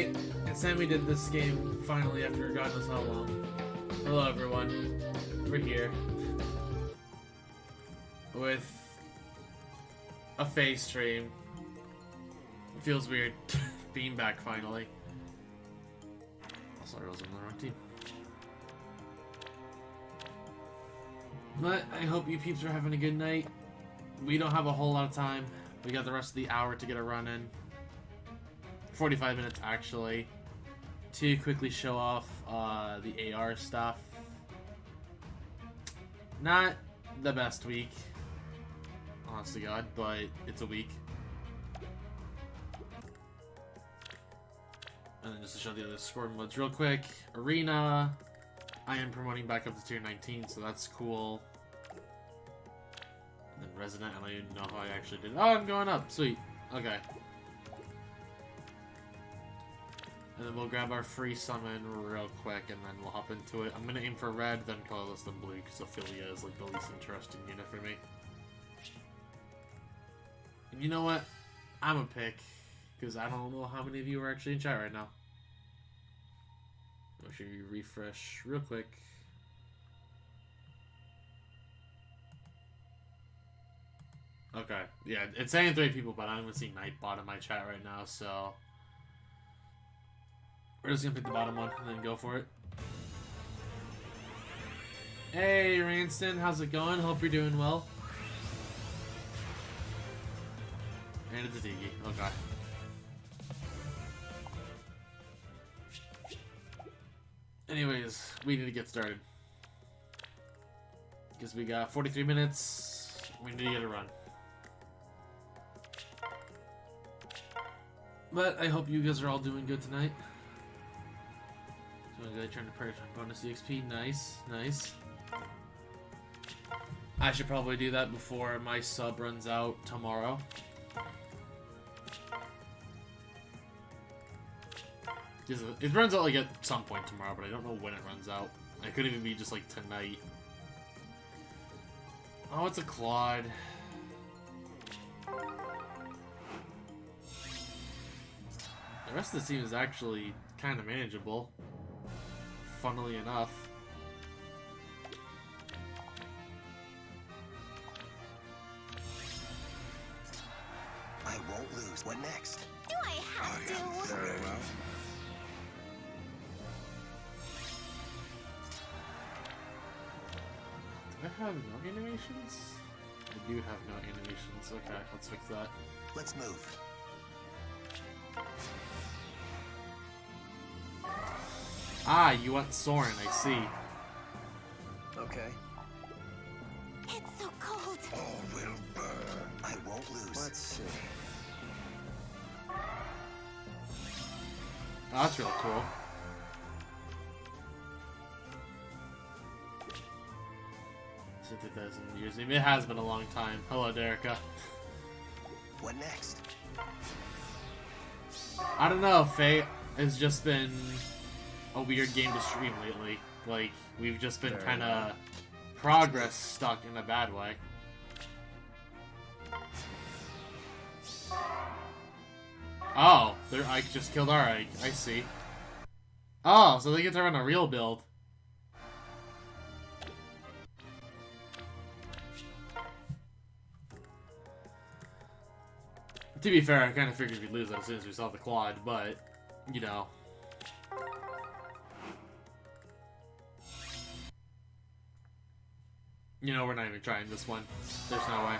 Alright, and Sammy did this game finally after God knows how long. Hello everyone, we're here with a face stream. It feels weird being back finally. Sorry, I was on the wrong team. But I hope you peeps are having a good night. We don't have a whole lot of time. We got the rest of the hour to get a run in. 45 minutes actually, to quickly show off the AR stuff. Not the best week, honest to God, but it's a week. And then just to show the other scoring modes real quick. Arena, I am promoting back up to tier 19, so that's cool. And then Resident, I don't even know how I actually did. Oh, I'm going up, sweet, okay. And then we'll grab our free summon real quick, and then we'll hop into it. I'm gonna aim for red, then colorless, then blue, because Ophelia is like the least interesting unit for me. And you know what? I'm a pick, because I don't know how many of you are actually in chat right now. Make sure you refresh real quick. Okay, yeah, it's saying 3 people, but I'm gonna see Nightbot in my chat right now, so we're just gonna pick the bottom one and then go for it. Hey, Ranston, how's it going? Hope you're doing well. And it's a Tiki. Okay. Anyways, we need to get started. Because we got 43 minutes. We need to get a run. But I hope you guys are all doing good tonight. So I'm gonna turn to prayer time bonus EXP. Nice, nice. I should probably do that before my sub runs out tomorrow. It runs out like at some point tomorrow, but I don't know when it runs out. It could even be just like tonight. Oh, it's a Claude. The rest of the team is actually kind of manageable, funnily enough. I won't lose. What next? Do I have to? Very well. Do I have no animations? I do have no animations. Okay, let's fix that. Let's move. Ah, you want Soren, I see. Okay. It's so cold. All will burn. I won't lose. Let's see. Oh, that's really cool. Since it doesn't use him. It has been a long time. Hello, Derica. What next? I don't know, Fate has just been a weird game to stream lately. Like, we've just been kind of progress stuck in a bad way. Oh, their Ike just killed our Ike. I see. Oh, so they get to run a real build. To be fair, I kind of figured we'd lose that as soon as we saw the quad, but, you know. You know, we're not even trying this one. There's no way.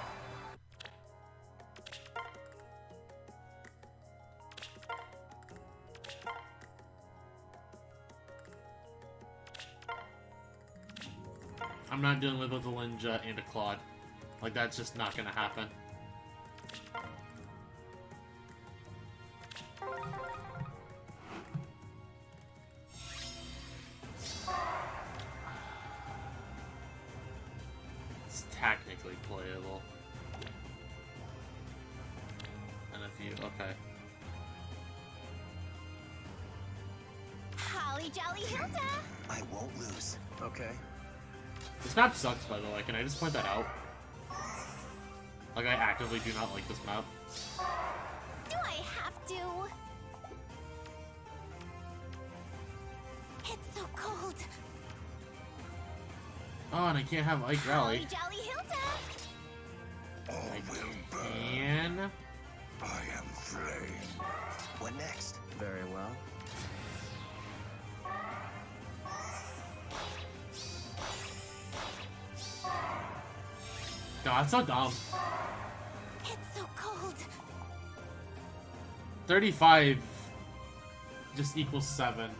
I'm not dealing with both a Linja and a Claude. Like, that's just not gonna happen. It's technically playable. And if you... okay. Holly Jolly Hilda. I won't lose. Okay. This map sucks, by the way. Can I just point that out? Like, I actively do not like this map. Do I have to? Oh, and I can't have Ike Rally. Holly Jolly Hilda! All I will burn. can. I am flame. What next? Very well. God, it's so dumb. It's so cold. 35 just equals 7.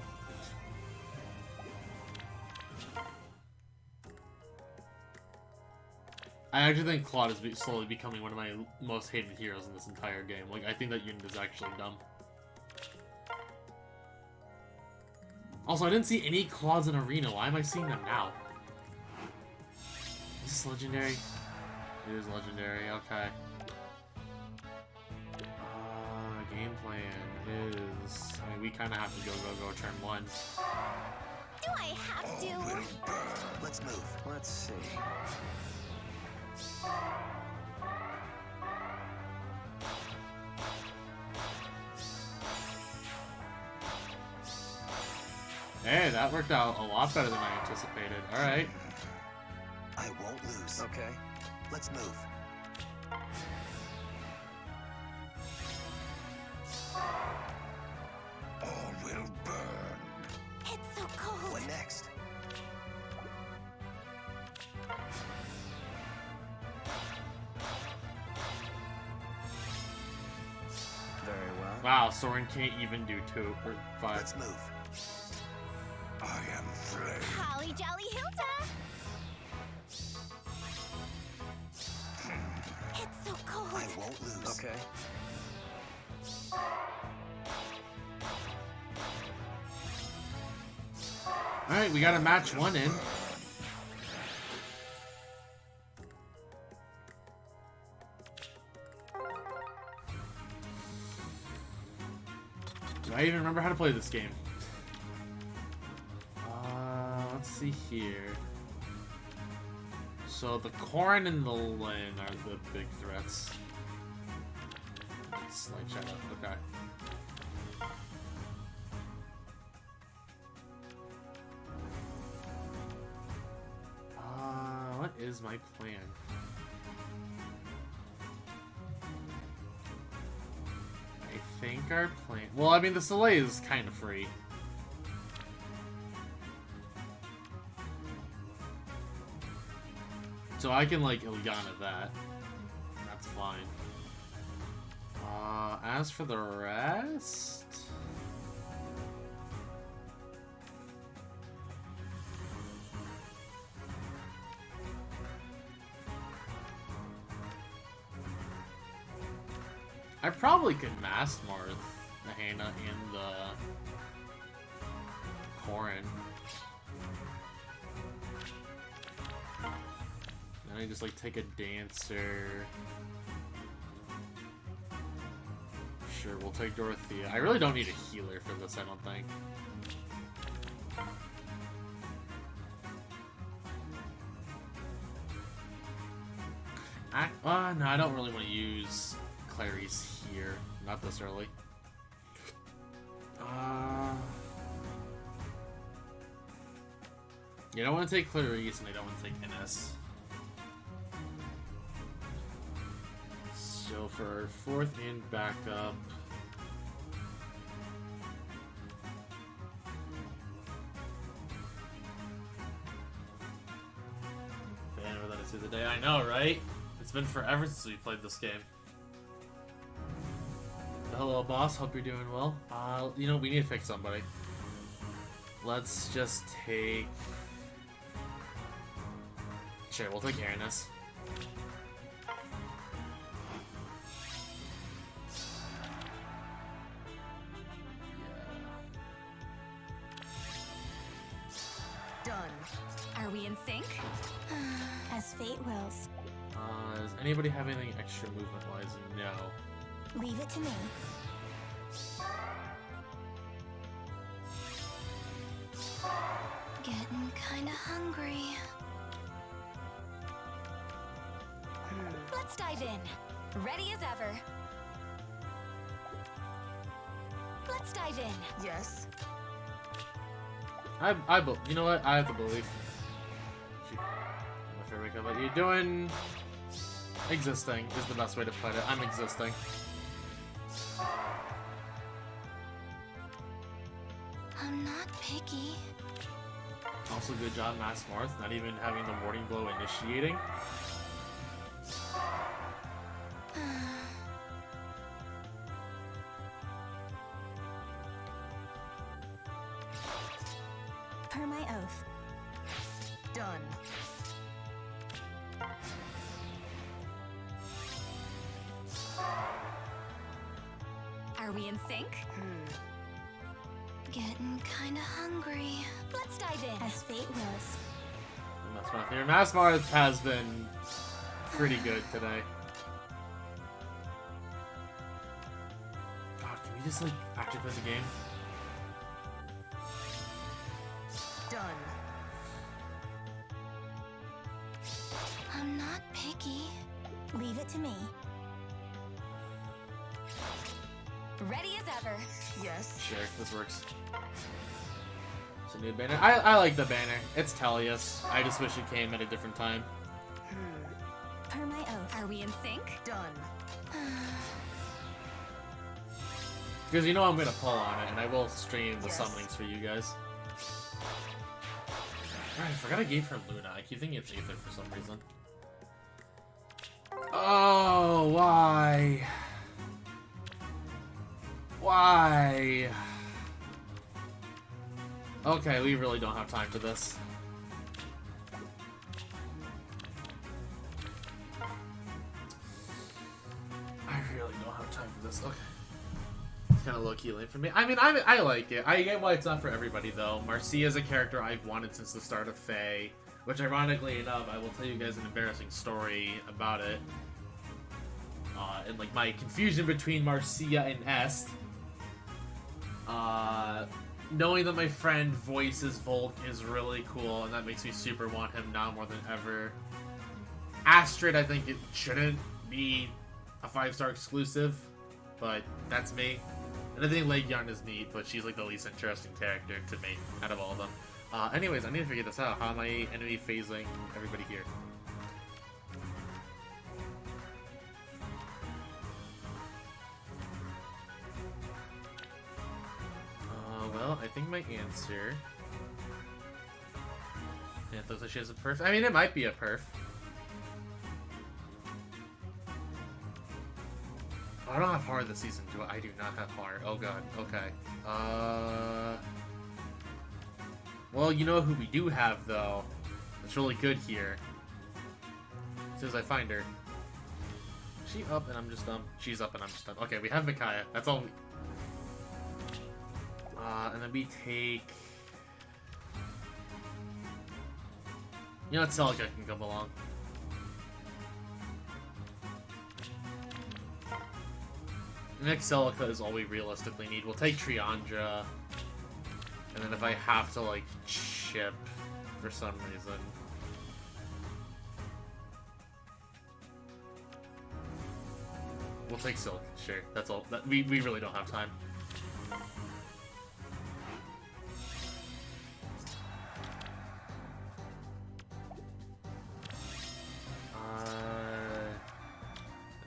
I actually think Claude is slowly becoming one of my most hated heroes in this entire game. Like, I think that unit is actually dumb. Also, I didn't see any Claudes in Arena. Why am I seeing them now? Is this legendary? It is legendary, okay. Game plan is... I mean, we kind of have to go turn 1. Do I have All to? will burn. Let's move. Let's see. Hey, that worked out a lot better than I anticipated. Alright. I won't lose. Okay. Let's move. All will burn. It's so cold. What next? Very well. Wow, Soren can't even do 2 or 5. Let's move. I am flame. Holly Jolly Hilda! It's so cold. I won't lose. Okay. Alright, we got a match 1 in. Do I even remember how to play this game? Let's see here. So the Corrin and the Lin are the big threats. Slight shadow, okay. What is my plan? I think our plan... Well, I mean, the Soleil is kind of free. So I can, like, Ilyana that. That's fine. As for the rest... I probably could Mass Marth the Hannah and the Corrin. Then I just like take a Dancer. Sure, we'll take Dorothea. I really don't need a healer for this, I don't think. No, I don't really want to use Clarice here. Not this early. You don't want to take Clarice, and I don't want to take Ines. So for our 4th and backup... Never let us see the day. I know, right? It's been forever since we played this game. Hello, boss. Hope you're doing well. You know, we need to pick somebody. Let's just take... Sure, we'll take Aranus. Done. Are we in sync? As fate wills. Does anybody have anything extra movement-wise? No. Leave it to me. Getting kinda hungry. Let's dive in. Ready as ever. Let's dive in. Yes. You know what? I have to believe. Mika, but you're doing... Existing is the best way to put it. I'm existing. I'm not picky. Also, good job, Mass Marth, not even having the warding blow initiating. Per my oath. Done. Are we in sync? Getting kinda hungry. Let's dive in. As fate wills. Mass Marth here. Mass Marth has been pretty good today. God, can we just, like, actually play the game? Done. I'm not picky. Leave it to me. Ready as ever. Yes. Sure, this works. It's a new banner. I like the banner. It's Tellius. I just wish it came at a different time. Per my oath. Are we in sync? Done. Because you know I'm gonna pull on it, and I will stream the Yes. summonings for you guys. Right, I forgot I gave her Luna. I keep thinking it's Aether for some reason. Oh, why? Why? Okay, we really don't have time for this. I really don't have time for this. Okay. It's kind of low-key late for me. I mean, I like it. I get why it's not for everybody, though. Marcia is a character I've wanted since the start of Fae, which, ironically enough, I will tell you guys an embarrassing story about it. And, like, my confusion between Marcia and Est. Knowing that my friend voices Volk is really cool, and that makes me super want him now more than ever. Astrid, I think it shouldn't be a 5-star exclusive, but that's me. And I think Legion is neat, but she's like the least interesting character to me out of all of them. Anyways, I need to figure this out. How am I enemy phasing everybody here? Well, I think my answer... Yeah, it looks like she has a perf. I mean, it might be a perf. Oh, I don't have Har this season, do I? I do not have Har. Oh god, okay. Well, you know who we do have, though. That's really good here. As soon as I find her. Is she up and I'm just dumb? She's up and I'm just dumb. Okay, we have Micaiah. That's all we... and then we take... You know what, Celica can come along. Next Celica is all we realistically need. We'll take Triandra. And then if I have to, like, chip for some reason... We'll take Silk, sure. That's all. We really don't have time.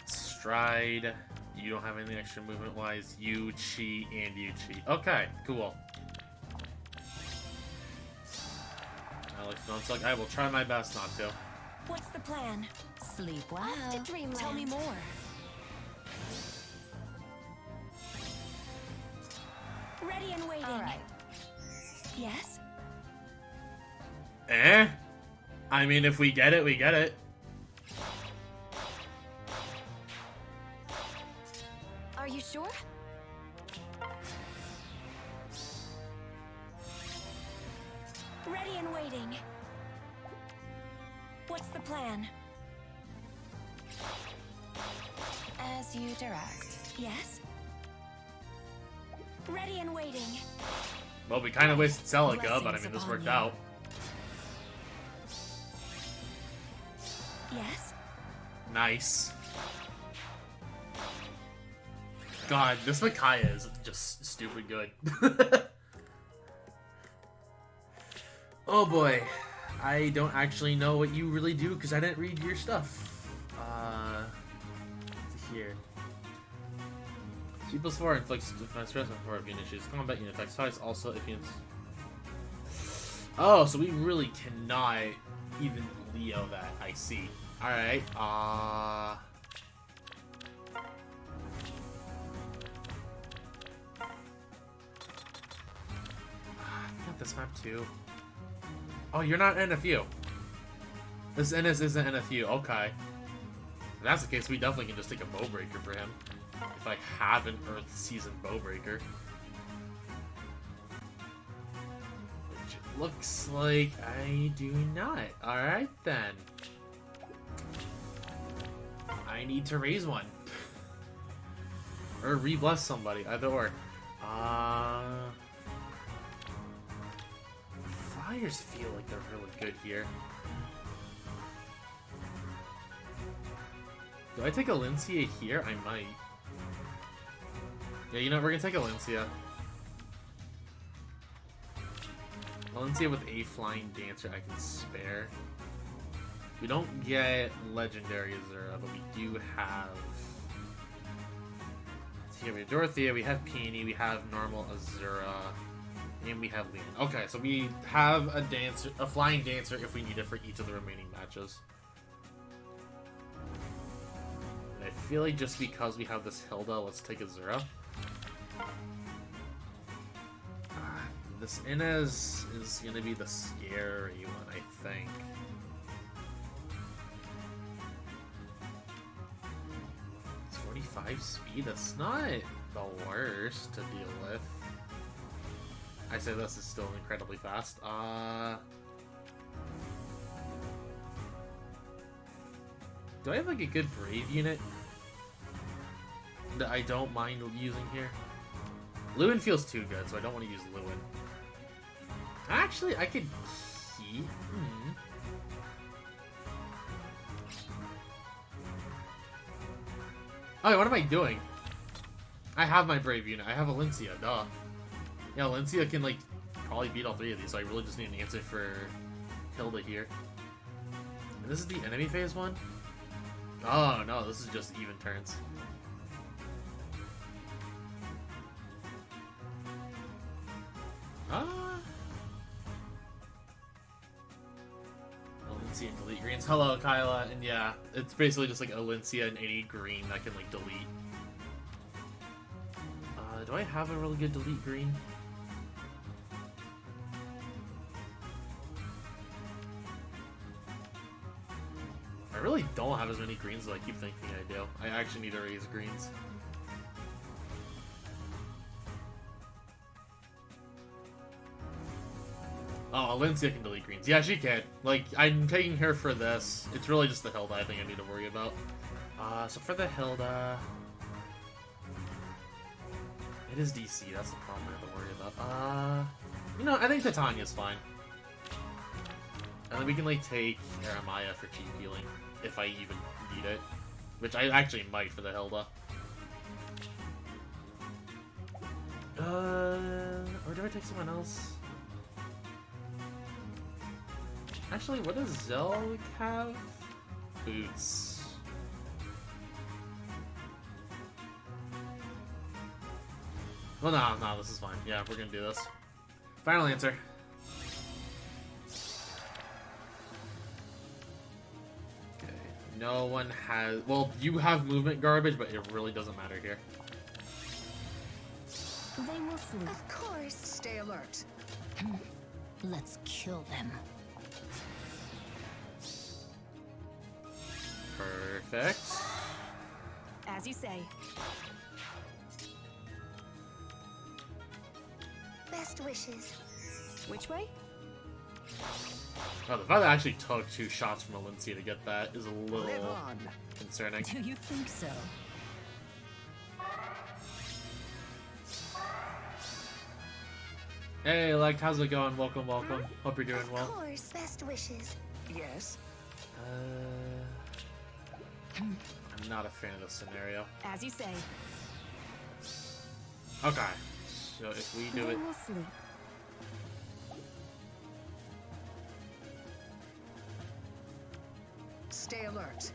Stride. You don't have anything extra movement-wise. You, Chi, and you, Chi. Okay, cool. Alex, don't suck. I will try my best not to. What's the plan? Sleep well. Off to dreamland. Tell me more. Ready and waiting. All right. Yes? Eh? I mean, if we get it, we get it. Are you sure? Ready and waiting. What's the plan? As you direct. Yes? Ready and waiting. Well, we kind of wasted Celica, but I Blessings mean, this upon worked you. out. Yes? Nice. God, this Micaiah is just stupid good. Oh boy. I don't actually know what you really do because I didn't read your stuff. Here. C+4 inflicts defense stress before it initiates combat unit effects twice. Also, if units. Oh, so we really cannot even Leo that. I see. All right. I got this map too. Oh, you're not NFU. This NS isn't NFU. Okay. If that's the case, we definitely can just take a Bowbreaker for him. If I have an Earth Season Bowbreaker. Which it looks like I do not. Alright then. I need to raise one. Or re-bless somebody, either or. Flyers feel like they're really good here. Do I take a Lincia here? I might. Yeah, you know, we're gonna take a Lincia. Lincia with a Flying Dancer I can spare. We don't get Legendary Azura, but we do have... Here we have Dorothea, we have Peony, we have normal Azura, and we have Leon. Okay, so we have a dancer, a Flying Dancer if we need it for each of the remaining matches. I feel like just because we have this Hilda, let's take Azura. This Inez is going to be the scary one, I think. It's 45 speed, that's not the worst to deal with. I say this is still incredibly fast. Do I have like a good Brave unit that I don't mind using here? Lewin feels too good, so I don't want to use Lewin. Actually, I could keep... Oh, what am I doing? I have my Brave unit. I have a Lincia, duh. Yeah, Lincia can, like, probably beat all three of these, so I really just need an answer for Hilda here. And this is the enemy phase one? Oh, no, this is just even turns. Lincia and delete greens. Hello, Kyla. And yeah, it's basically just like a Lincia and any green that can like delete. Do I have a really good delete green? I really don't have as many greens as I keep thinking I do. I actually need to raise greens. Oh, Lincia can delete greens. Yeah, she can. Like, I'm taking her for this. It's really just the Hilda I think I need to worry about. So for the Hilda... It is DC, that's the problem I have to worry about. You know, I think Titania's fine. And then we can, like, take Aramaya for cheap healing, if I even need it. Which I actually might for the Hilda. Or do I take someone else? Actually, what does Zelg have? Boots. Well, no, this is fine. Yeah, we're gonna do this. Final answer. Okay, no one has... Well, you have movement garbage, but it really doesn't matter here. They will sleep. Of course. Stay alert. Let's kill them. Perfect. As you say. Best wishes. Which way? Oh, the fact that I actually took 2 shots from Alincia to get that is a little concerning. Do you think so? Hey, Elect, how's it going? Welcome, welcome. Hope you're doing well. Of course, best wishes. Yes. I'm not a fan of this scenario. As you say. Okay, so if we do They it... will sleep. alert.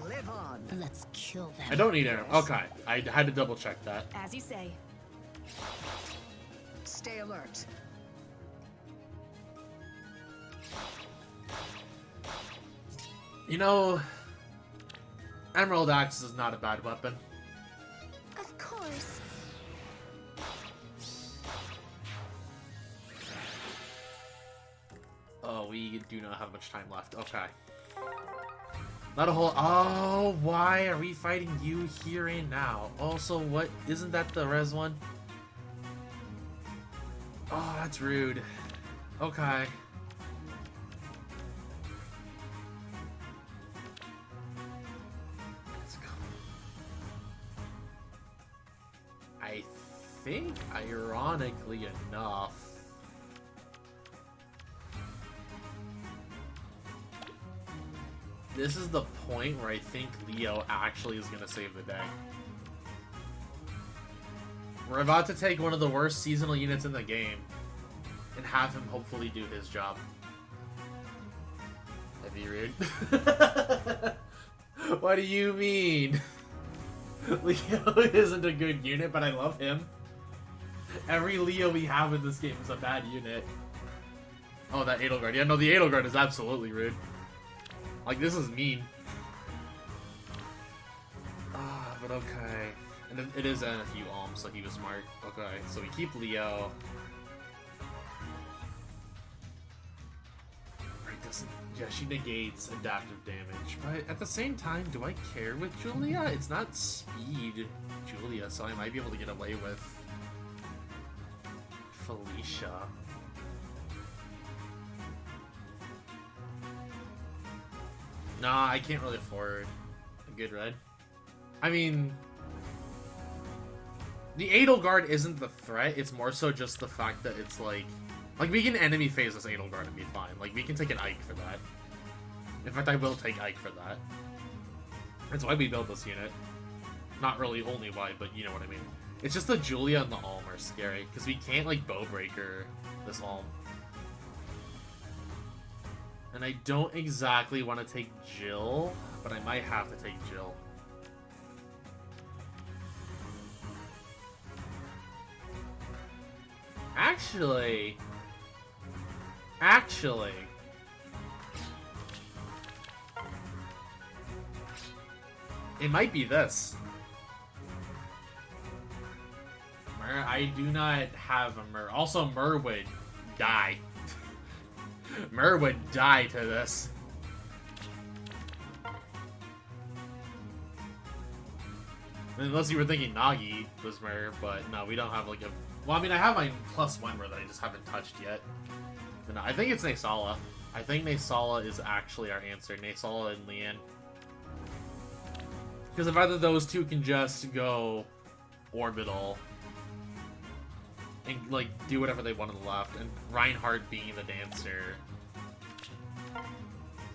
Live on. Let's kill them. I don't need arrow. Okay, I had to double check that. As you say. Stay alert. You know, Emerald Axe is not a bad weapon. Of course. Oh, we do not have much time left. Okay. Not a whole... Oh, why are we fighting you here and now? Also, what? Isn't that the res one? Oh, that's rude. Okay. Let's go. I think, ironically enough... This is the point where I think Leo actually is going to save the day. We're about to take one of the worst seasonal units in the game and have him hopefully do his job. That'd be rude. What do you mean? Leo isn't a good unit, but I love him. Every Leo we have in this game is a bad unit. Oh, that Edelgard. Yeah, no, the Edelgard is absolutely rude. Like, this is mean. Ah, but okay. And it is in a few alms, so he was smart. Okay, so we keep Leo. Right, doesn't... Yeah, she negates adaptive damage. But at the same time, do I care with Julia? It's not speed Julia, so I might be able to get away with Felicia. Nah, I can't really afford a good red. I mean, the Edelgard isn't the threat, it's more so just the fact that it's like we can enemy phase this Edelgard and be fine. Like, we can take an Ike for that. In fact, I will take Ike for that. That's why we built this unit. Not really only why, but you know what I mean. It's just the Julia and the Alm are scary, because we can't, like, Bowbreaker this Alm. And I don't exactly want to take Jill, but I might have to take Jill. Actually, it might be this. Myr, I do not have a Myr. Also, Myr would die. Myr would die to this. Unless you were thinking Nagi was Myr, but no, we don't have like a... Well, I mean, I have my +1 Myr that I just haven't touched yet. But no, I think it's Naysala. I think Naysala is actually our answer. Naysala and Leanne. Because if either of those two can just go orbital and like do whatever they want on the left, and Reinhardt being the dancer.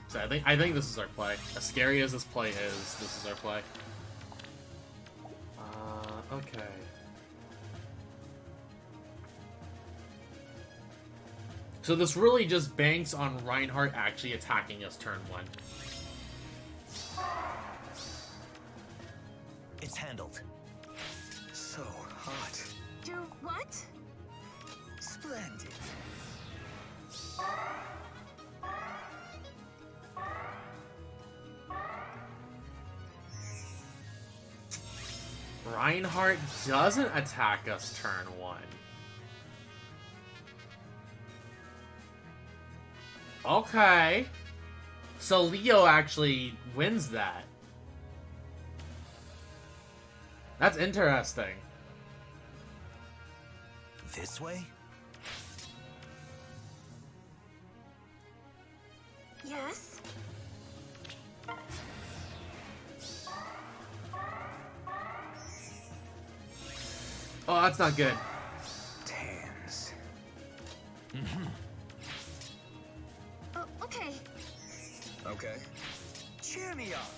So I think this is our play. As scary as this play is, this is our play. Okay. So this really just banks on Reinhardt actually attacking us turn 1. It's handled. So hot. Do what? Splendid. Reinhardt doesn't attack us turn 1. Okay. So Leo actually wins that. That's interesting. This way? Yes? Oh, that's not good. Tans. Oh, okay. Okay. Cheer me up.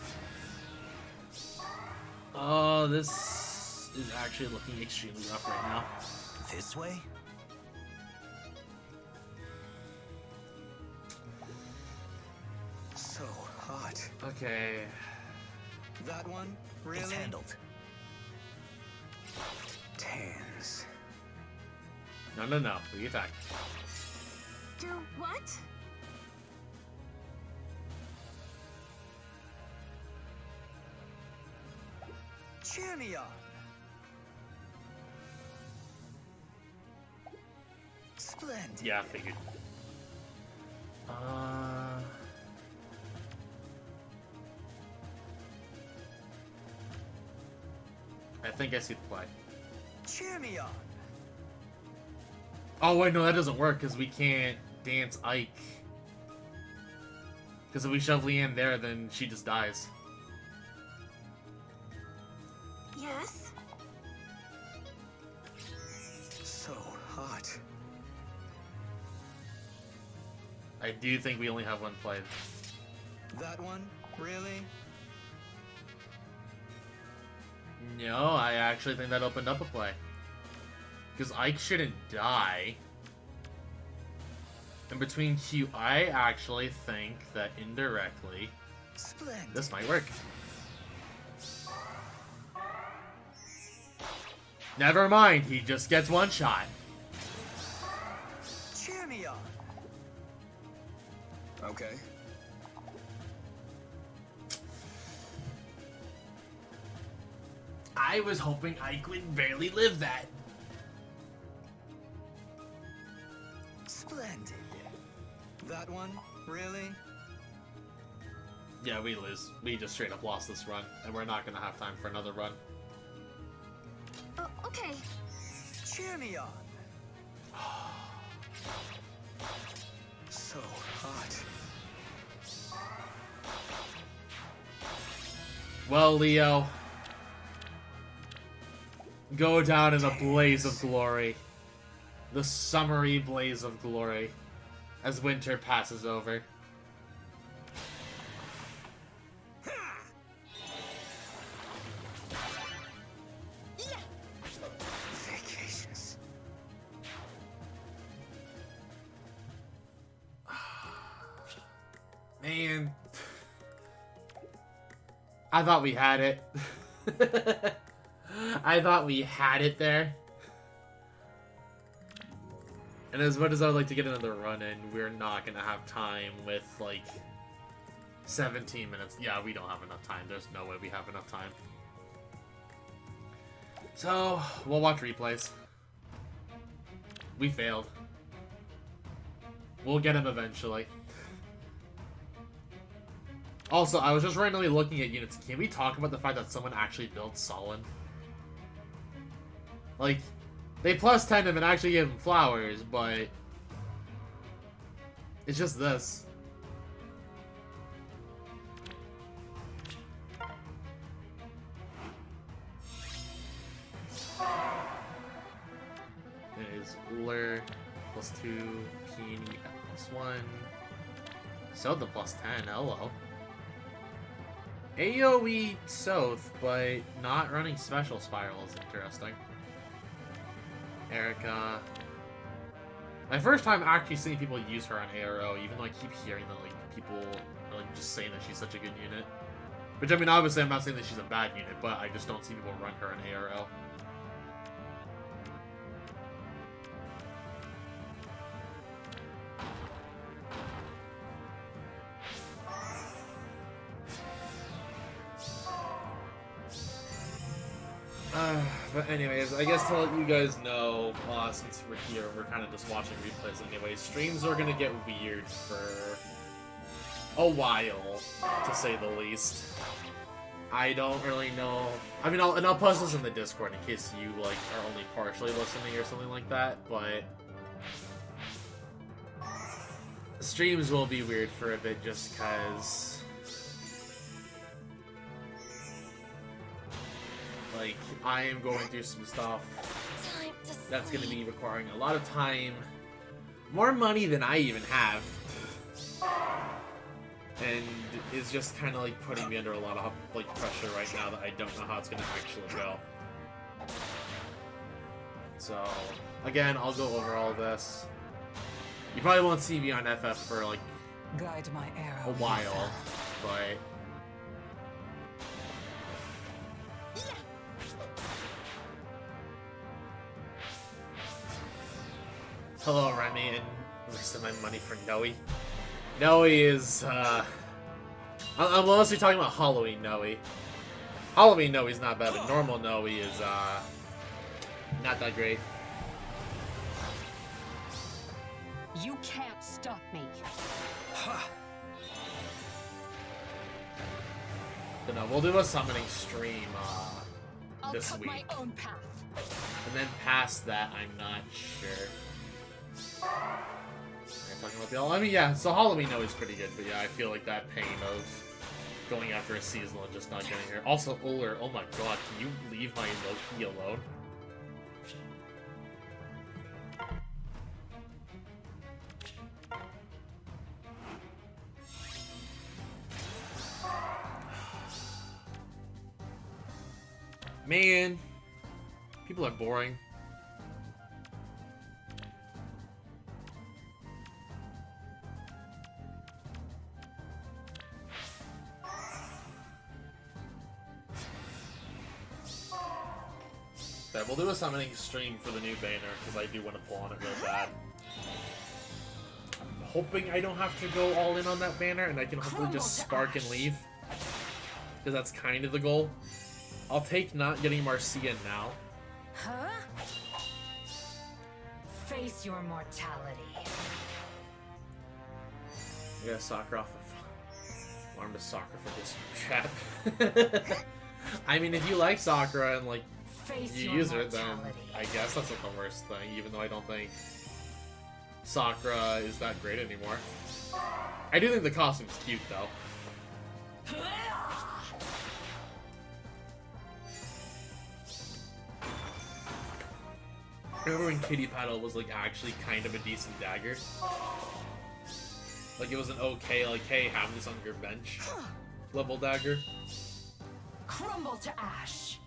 Oh, this is actually looking extremely rough right now. This way? So hot. Okay. That one? Really? It's handled. Tans. No, no, no. We attack. Do what? Cheer me on. Splendid. Yeah, I figured. I think I see the play. Cheer me on. Oh wait, no, that doesn't work because we can't dance Ike. Because if we shove Leanne there, then she just dies. Yes? So hot. I do think we only have one play. That one? Really? No, I actually think that opened up a play. Because Ike shouldn't die. And between Q, I actually think that indirectly, Splendid. this might work. Never mind, he just gets one shot. Cheer me on. Okay. I was hoping Ike would barely live that. Splendid. That one? Really? Yeah, we lose. We just straight up lost this run, and we're not gonna have time for another run. Oh, okay. Cheer me on. So hot. Well, Leo, go down in a blaze of glory. The summery blaze of glory as winter passes over. Vacations. Man, I thought we had it. I thought we had it there. And as much as I would like to get another run in, we're not going to have time with, like, 17 minutes. Yeah, we don't have enough time. There's no way we have enough time. So, we'll watch replays. We failed. We'll get him eventually. Also, I was just randomly looking at units. Can we talk about the fact that someone actually built Solon? Like, they plus 10 him and actually gave him flowers, but it's just this. It is Ruler plus 2, Peony plus 1. So the plus 10, hello. AoE South, but not running special spiral is interesting. Erica. My first time actually seeing people use her on ARO, even though I keep hearing that like people are like just saying that she's such a good unit. Which I mean, obviously I'm not saying that she's a bad unit, but I just don't see people run her on ARO. But anyways, I guess to let you guys know, since we're here, we're kind of just watching replays anyway. Streams are gonna get weird for a while, to say the least. I don't really know. I mean, I'll post this in the Discord in case you like are only partially listening or something like that. But streams will be weird for a bit, just cause. Like, I am going through some stuff that's going to be requiring a lot of time, more money than I even have, and is just kind of like putting me under a lot of like pressure right now that I don't know how it's going to actually go. So, again, I'll go over all this. You probably won't see me on FF for like Guide my arrow. a while, but Hello, Remy, and wasting my money for Noe. Noe is, unless you're talking about Halloween Noe. Halloween Noe is not bad, but normal Noe is, not that great. You can't stop me. But no, we'll do a summoning stream, this I'll cut week. my own path. And then past that, I'm not sure. I'm talking about the... I mean, yeah, so Halloween Noe is pretty good, but yeah, I feel like that pain of going after a seasonal and just not getting her. Also, Uller, oh my god, can you leave my Loki alone? Man, people are boring. Okay, we'll do a summoning stream for the new banner, because I do want to pull on it real bad. I'm hoping I don't have to go all in on that banner, and I can hopefully just spark and leave. Because that's kind of the goal. I'll take not getting Marcia now. Huh? Face your mortality. I got Sakura off the arm to Sakura for this chat. I mean, if you like Sakura and, like, Face you your use her, then mortality. I guess that's not the worst thing, even though I don't think Sakura is that great anymore. I do think the costume's cute, though. Remember when Kitty Paddle was, like, actually kind of a decent dagger? Like, it was an okay, like, hey, have this on your bench level dagger. Crumble to ash.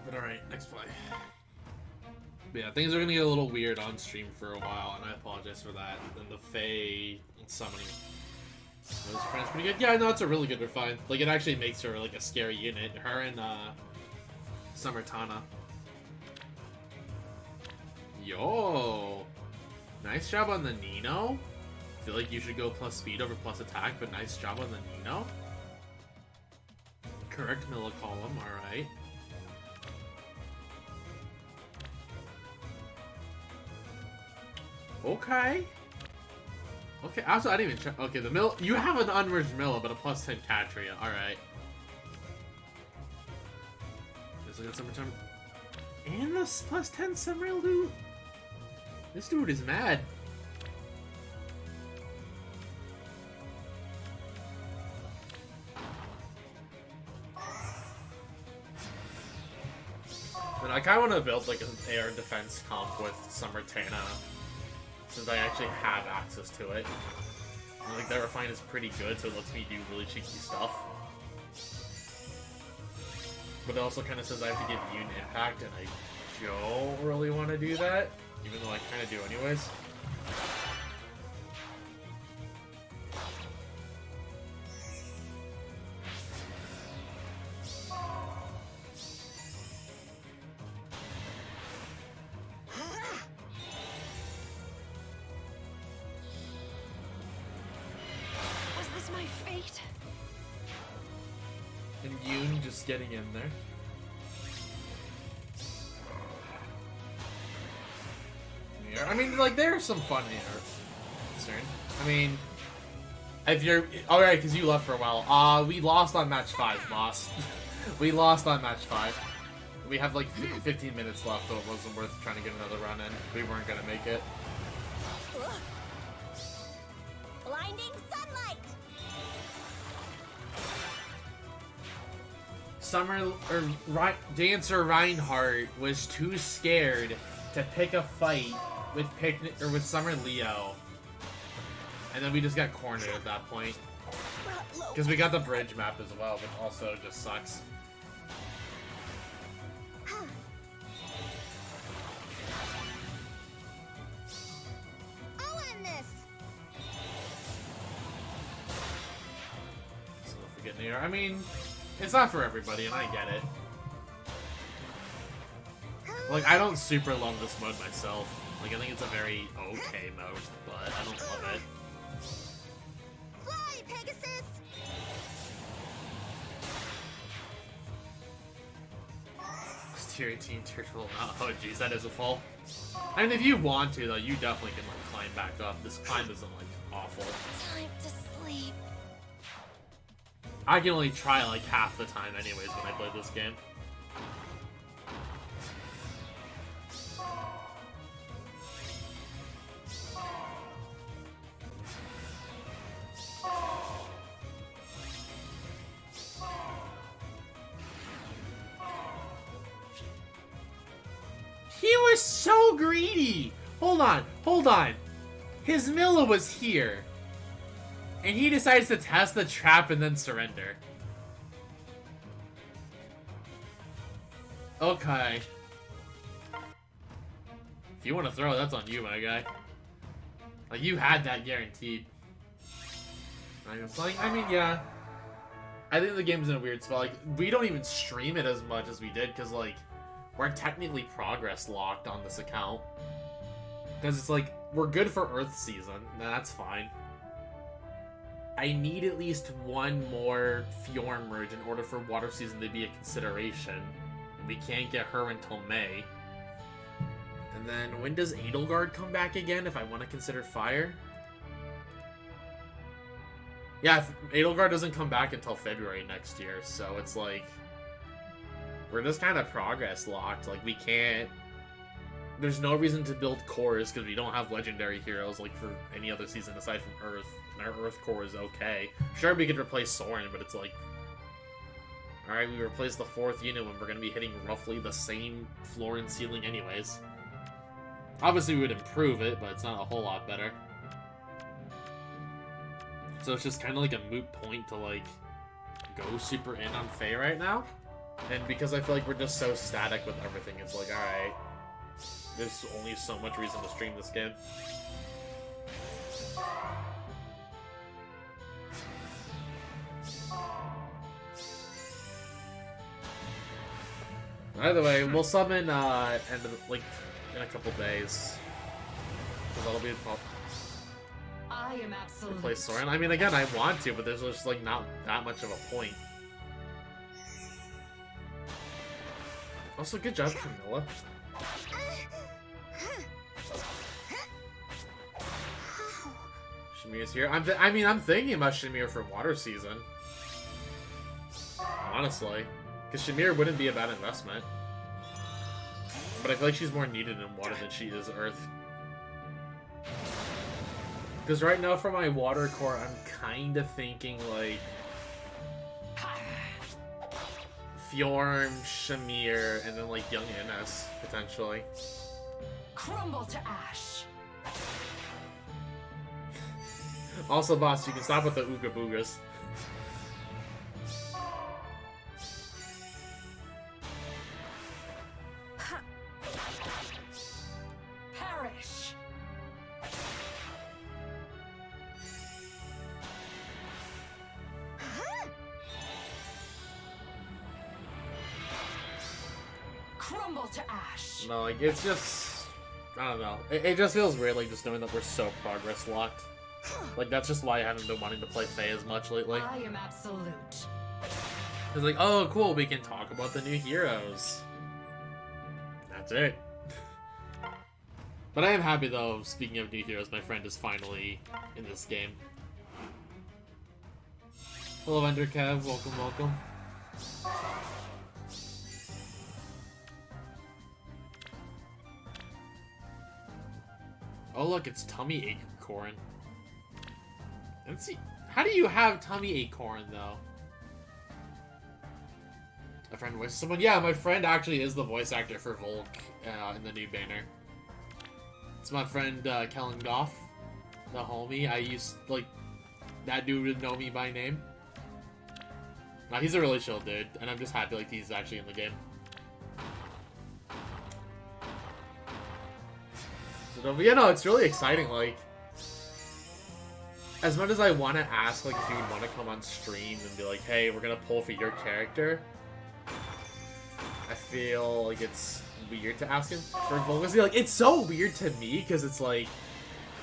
But alright, next play. But yeah, things are gonna get a little weird on stream for a while, and I apologize for that. And the Fae summoning those friends pretty good. Yeah, no, it's a really good refine. Like, it actually makes her like a scary unit. Her and Summertana. Yo, nice job on the Nino. I feel like you should go plus speed over plus attack, but nice job on the Nino. Correct Milla column, alright. Okay. Okay, also I didn't even check. Okay, the mill. You have an unmerged Milla, but a plus 10 Catria. Alright. Just look at summertime. And the plus 10 summer loot. This dude is mad. But I kind of want to build like an air defense comp with Summertana, since I actually have access to it. And, like, that refine is pretty good, so it lets me do really cheeky stuff. But it also kind of says I have to give unit impact, and I don't really want to do that, even though I kind of do anyways. Was this my fate? And Yoon just getting in there. Yeah, I mean, like, there's some fun here. I mean, if you're... Alright, because you left for a while. We lost on match 5, boss. We lost on match 5. We have, like, 15 minutes left, so it wasn't worth trying to get another run in. We weren't going to make it. Blinding sunlight. Dancer Reinhardt was too scared to pick a fight with Summer Leo, and then we just got cornered at that point. Brought low Because we got the bridge map as well, which also just sucks. I'll end this. So if we get near, I mean, it's not for everybody, and I get it. Like, I don't super love this mode myself. Like, I think it's a very okay mode, but I don't love it. Fly, Pegasus! Tier 18, tier 12. Oh, jeez, that is a fall. I mean, if you want to, though, you definitely can, like, climb back up. This climb isn't, like, awful. Time to sleep. I can only try, like, half the time anyways when I play this game. He was so greedy! Hold on, hold on. His Milla was here. And he decides to test the trap and then surrender. Okay. If you want to throw, that's on you, my guy. Like, you had that guaranteed. I mean, yeah. I think the game's in a weird spot. Like, we don't even stream it as much as we did, because, like, we're technically progress locked on this account. Because it's like, we're good for Earth season. That's fine. I need at least one more Fjord merge in order for water season to be a consideration. We can't get her until May. And then, when does Edelgard come back again if I want to consider fire? Yeah, Edelgard doesn't come back until February next year, so it's like... We're just kind of progress locked. Like, we can't... There's no reason to build cores because we don't have legendary heroes like for any other season aside from Earth. And our Earth core is okay. Sure, we could replace Soren, but it's like... Alright, we replaced the 4th unit when we're going to be hitting roughly the same floor and ceiling anyways. Obviously, we would improve it, but it's not a whole lot better. So it's just kind of like a moot point to, like, go super in on Faye right now. And because I feel like we're just so static with everything, it's like, alright, there's only so much reason to stream this game. Either way, we'll summon end of, like, in a couple days. Because that'll be a I am absolute. replace Soren. I mean, again, I want to, but there's just, like, not that much of a point. Also, good job, Camilla. Shamir's here. I mean, I'm thinking about Shamir for water season. Honestly. Because Shamir wouldn't be a bad investment. But I feel like she's more needed in water than she is earth. Because right now, for my water core, I'm kind of thinking, like... Fjorm, Shamir, and then, like, young Ines, potentially. Crumble to ash. Also, boss, you can stop with the Ooga Boogas. Perish. Crumble to ash. No, like, it's just... I don't know. It just feels weird, like, just knowing that we're so progress locked. Like, that's just why I haven't been wanting to play Faye as much lately. I am absolute. It's like, oh, cool, we can talk about the new heroes. That's it. But I am happy, though, speaking of new heroes, my friend is finally in this game. Hello, Enderkev. Welcome, welcome. Oh, look, it's Tummy Acorn. Let's see. How do you have Tummy Acorn, though? A friend voices someone? Yeah, my friend actually is the voice actor for Volk in the new banner. It's my friend Kellen Goff, the homie. I used, like, that dude would know me by name. Nah, he's a really chill dude, and I'm just happy like he's actually in the game. So, but yeah, no, it's really exciting. Like, as much as I want to ask, like, if you would want to come on stream and be like, hey, we're gonna pull for your character, I feel like it's weird to ask him for Volgacy. Like, it's so weird to me because it's like,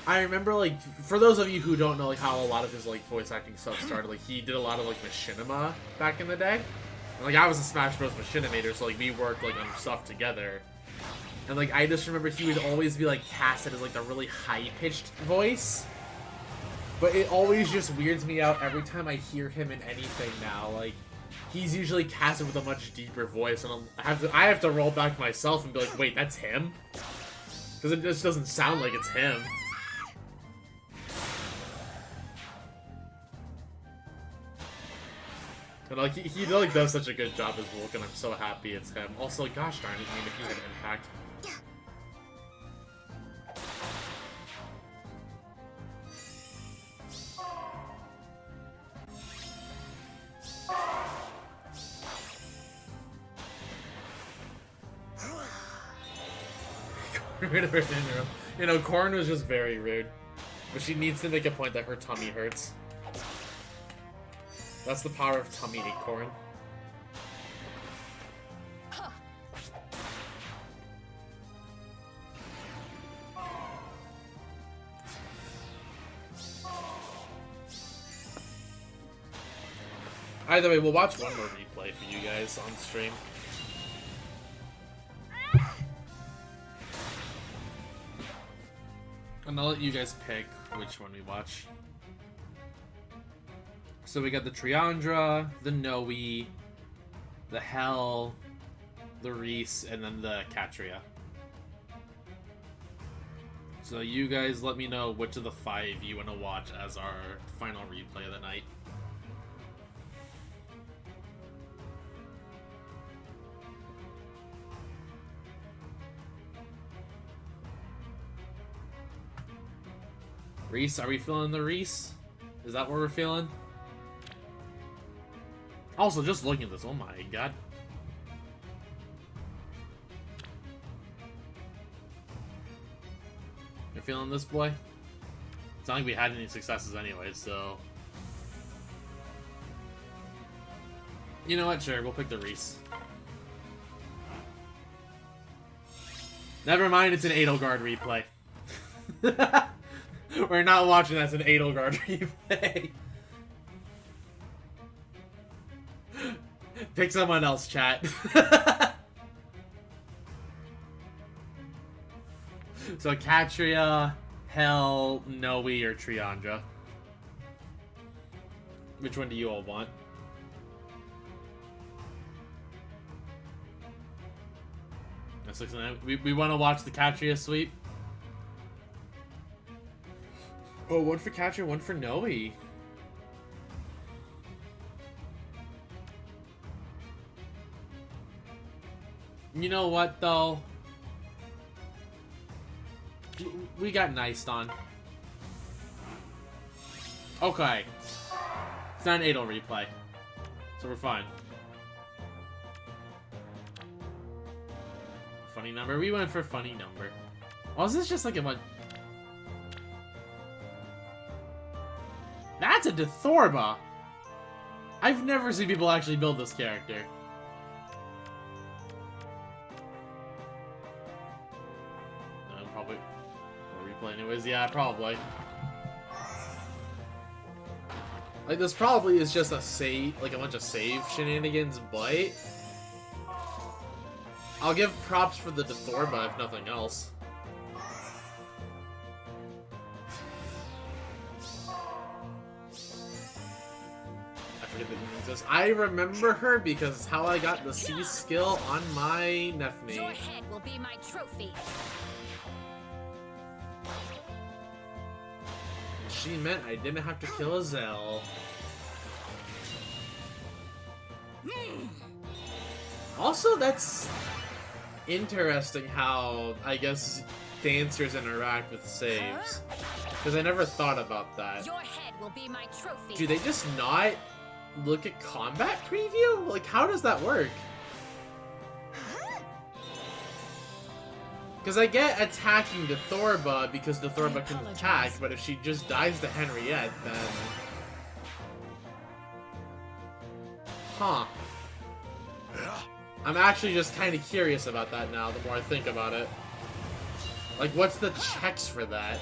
I remember, like, for those of you who don't know, like, how a lot of his, like, voice acting stuff started, like, he did a lot of, like, machinima back in the day. And, like, I was a Smash Bros. Machinimator, so, like, we worked, like, on stuff together. And, like, I just remember he would always be, like, casted as, like, the really high-pitched voice. But it always just weirds me out every time I hear him in anything now. Like, he's usually casted with a much deeper voice, and I have to roll back myself and be like, wait, that's him? Because it just doesn't sound like it's him. And like he like does such a good job as Vulcan. I'm so happy it's him. Also, gosh darn it, I mean, if he had Impact. You know, Corrin was just very rude. But she needs to make a point that her tummy hurts. That's the power of tummy ache, Corrin. Either way, we'll watch one more replay for you guys on stream. And I'll let you guys pick which one we watch. So we got the Triandra, the Noe, the Hell, the Reese, and then the Catria. So you guys let me know which of the 5 you want to watch as our final replay of the night. Reese, are we feeling the Reese? Is that what we're feeling? Also, just looking at this, oh my god. You're feeling this, boy? It's not like we had any successes anyway, so... You know what, sure, we'll pick the Reese. Never mind, it's an Edelgard replay. We're not watching that as an Edelgard replay. Pick someone else, chat. So Catria, Hell, Noe, or Triandra. Which one do you all want? That's 6-9. We want to watch the Catria sweep. Oh, one for Catria, one for Noe. You know what, though? We got Niced on. Okay. It's not an Adel replay. So we're fine. Funny number? We went for funny number. Oh, is this just like a... That's a Dethorba! I've never seen people actually build this character. Probably. Or replay anyways, yeah, probably. Like, this probably is just a save, like a bunch of save shenanigans, but... I'll give props for the Dethorba, if nothing else. I remember her because it's how I got the C skill on my Nefne. Your head will be my trophy. She meant I didn't have to kill a Zell. Also, that's interesting how, I guess, dancers interact with saves. Because I never thought about that. Your head will be my trophy. Do they just not look at combat preview? Like, how does that work? Because I get attacking the Thorba because the Thorba can attack, but if she just dies to Henriette, then... Huh. I'm actually just kind of curious about that now, the more I think about it. Like, what's the checks for that?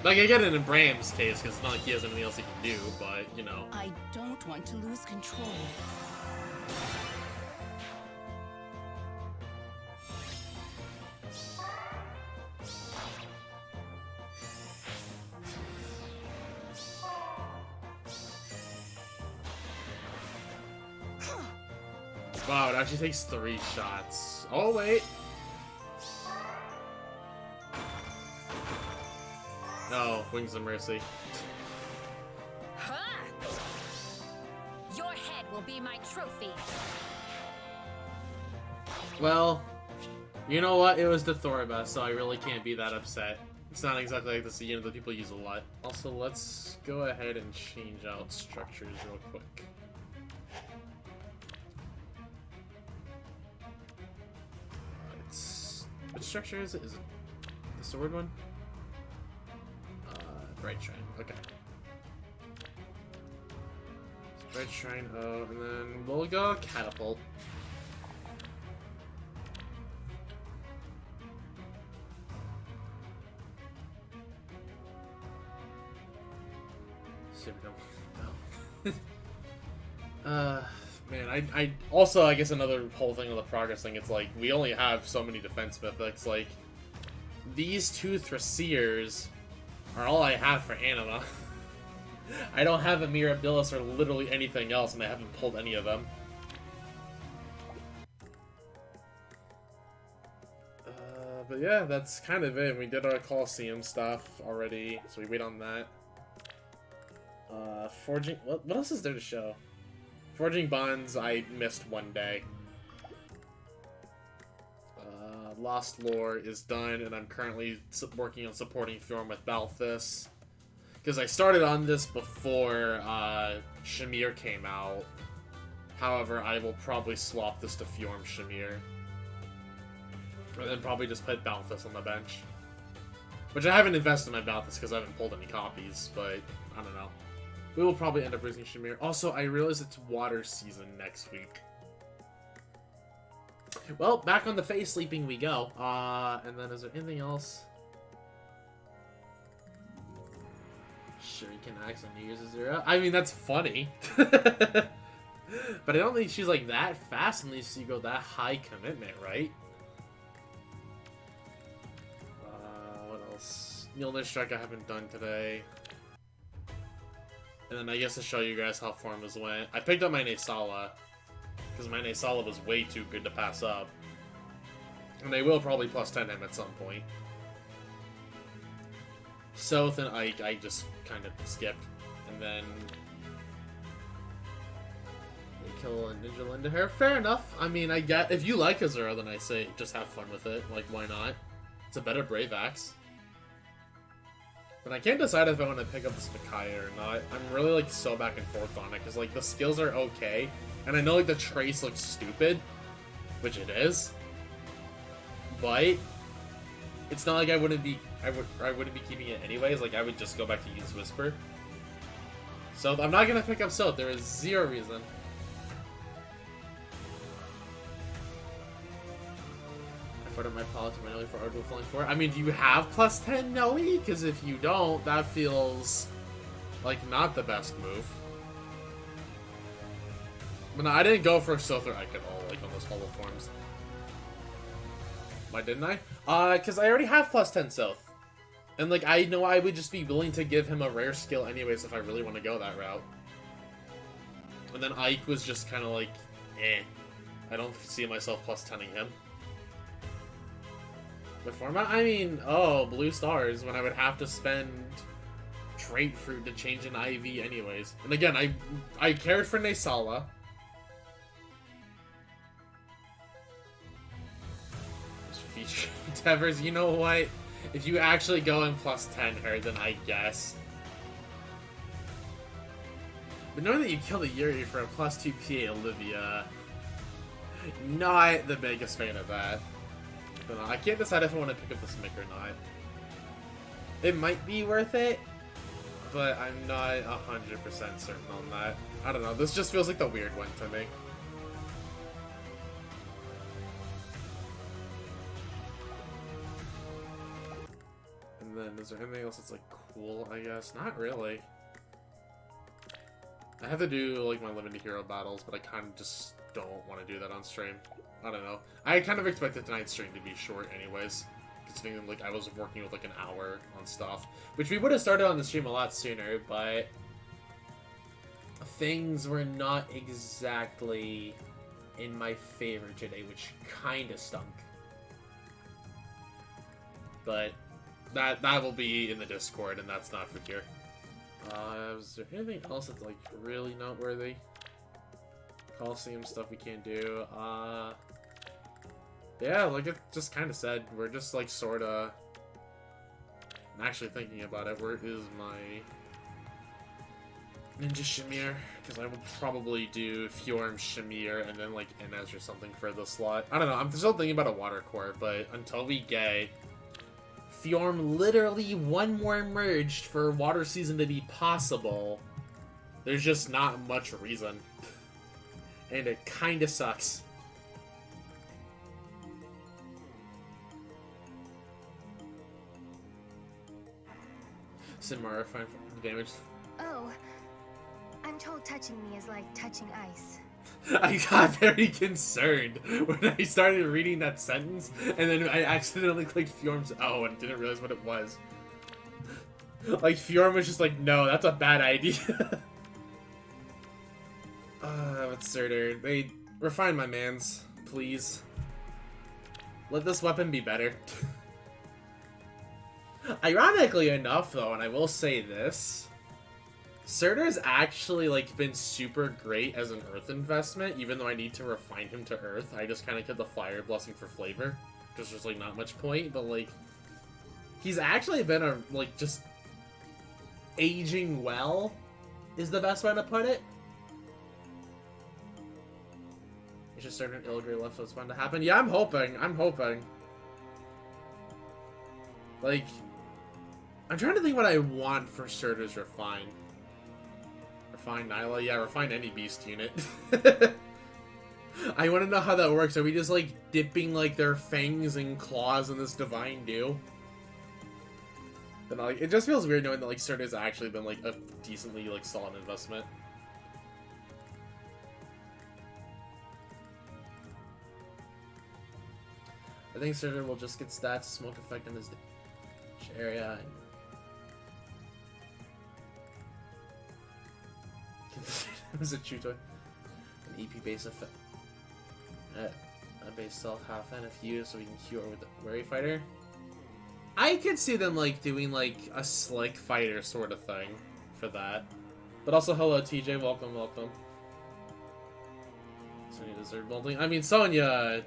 Like, I get it in Bram's case, because it's not like he has anything else he can do, but, you know. I don't want to lose control. Wow, it actually takes 3 shots. Oh, wait. No, Wings of Mercy. Huh? Your head will be my trophy. Well, you know what? It was the Thorba, so I really can't be that upset. It's not exactly like the scene that people use a lot. Also, let's go ahead and change out structures real quick. Which structure is it? Is it the sword one? Bright Shrine. Okay. Bright Shrine, oh, and then we'll go Catapult. Super dumb. Oh. Man, I also, I guess another whole thing of the progress thing, it's like, we only have so many defense mythics, like, these 2 Thrasirs are all I have for Anima. I don't have a Mirabilis or literally anything else, and I haven't pulled any of them. But yeah, that's kind of it. We did our Colosseum stuff already, so we wait on that. Forging... What else is there to show? Forging Bonds, I missed 1 day. Lost Lore is done, and I'm currently working on supporting Fjorm with Balthus. Because I started on this before Shamir came out. However, I will probably swap this to Fjorm Shamir. And then probably just put Balthus on the bench. Which I haven't invested in my Balthus because I haven't pulled any copies, but I don't know. We will probably end up losing Shamir. Also, I realize it's water season next week. Well, back on the face sleeping we go. And then is there anything else? Shuriken Axe on New Year's is 0. I mean, that's funny. But I don't think she's like that fast unless you go that high commitment, right? What else? Mjolnir Strike I haven't done today. And then I guess to show you guys how Formas went, I picked up my Naesala, because my Naesala was way too good to pass up. And they will probably plus 10 him at some point. Soth and Ike, I just kind of skipped. And then... we kill a Ninja Lindahair. Fair enough. I mean, I get... if you like Azura, then I say just have fun with it. Like, why not? It's a better Brave Axe. But I can't decide if I want to pick up this Micaiah or not. I'm really, like, so back and forth on it, because, like, the skills are okay. And I know, like, the trace looks stupid, which it is. But it's not like I wouldn't be keeping it anyways. Like, I would just go back to use Whisper. So I'm not gonna pick up Soth. There is 0 reason. I put up my policy manually for Ardua Falling 4. I mean, do you have plus 10 Noe? Because if you don't, that feels like not the best move. But no, I didn't go for Soth or Ike at all, like on those hollow forms. Why didn't I? Because I already have plus 10 Soth. And, like, I know I would just be willing to give him a rare skill anyways if I really want to go that route. And then Ike was just kind of like, eh. I don't see myself plus 10ing him. The format? I mean, oh, blue stars, when I would have to spend trait fruit to change an IV anyways. And again, I cared for Naesala. Feature endeavors, you know what? If you actually go in plus 10 her, then I guess. But knowing that you killed a Yuri for a plus 2 PA Olivia, not the biggest fan of that. But I can't decide if I want to pick up this Mick or not. It might be worth it, but I'm not 100% certain on that. I don't know, this just feels like the weird one to me. And then, is there anything else that's like cool, I guess? Not really. I have to do like my limited hero battles, but I kind of just don't want to do that on stream. I don't know. I kind of expected tonight's stream to be short anyways, considering like I was working with like an hour on stuff, which we would have started on the stream a lot sooner, but things were not exactly in my favor today, which kind of stunk. But that will be in the Discord, and that's not for here. Is there anything else that's like really noteworthy? Coliseum stuff we can't do. Yeah, like it just kind of said, we're just like sorta. I'm actually thinking about it. Where is my Ninja Shamir? Because I will probably do Fjorm Shamir and then like Inez or something for the slot. I don't know. I'm still thinking about a water core, but until we get Fjorm literally one more merged for water season to be possible, there's just not much reason. And it kinda sucks. Simara, fine damage. Oh, I'm told touching me is like touching ice. I got very concerned when I started reading that sentence, and then I accidentally clicked Fjorm's O and didn't realize what it was. Like, Fjorm was just like, no, that's a bad idea. But Surtur, they refine my mans, please. Let this weapon be better. Ironically enough, though, and I will say this, Surtur's actually, like, been super great as an Earth investment, even though I need to refine him to Earth. I just kind of get the Fire Blessing for flavor, because there's, like, not much point, but, like, he's actually been a, like, just aging well, is the best way to put it. It's just certain Ilgray left, so it's bound to happen. Yeah, I'm hoping. Like, I'm trying to think what I want for Surtur's Refine. Refine Nyla? Yeah, refine any beast unit. I want to know how that works. Are we just, like, dipping, like, their fangs and claws in this Divine Dew? Then, like, it just feels weird knowing that, like, Surtur's actually been, like, a decently, like, solid investment. I think Surtur will just get stats, smoke effect in his area, and was a Chuto. An EP base effect. A base cell half and a few, so we can cure with the Wary Fighter. I could see them like doing like a slick fighter sort of thing for that. But also, hello TJ, welcome. Sonya deserved bolting. I mean, Sonya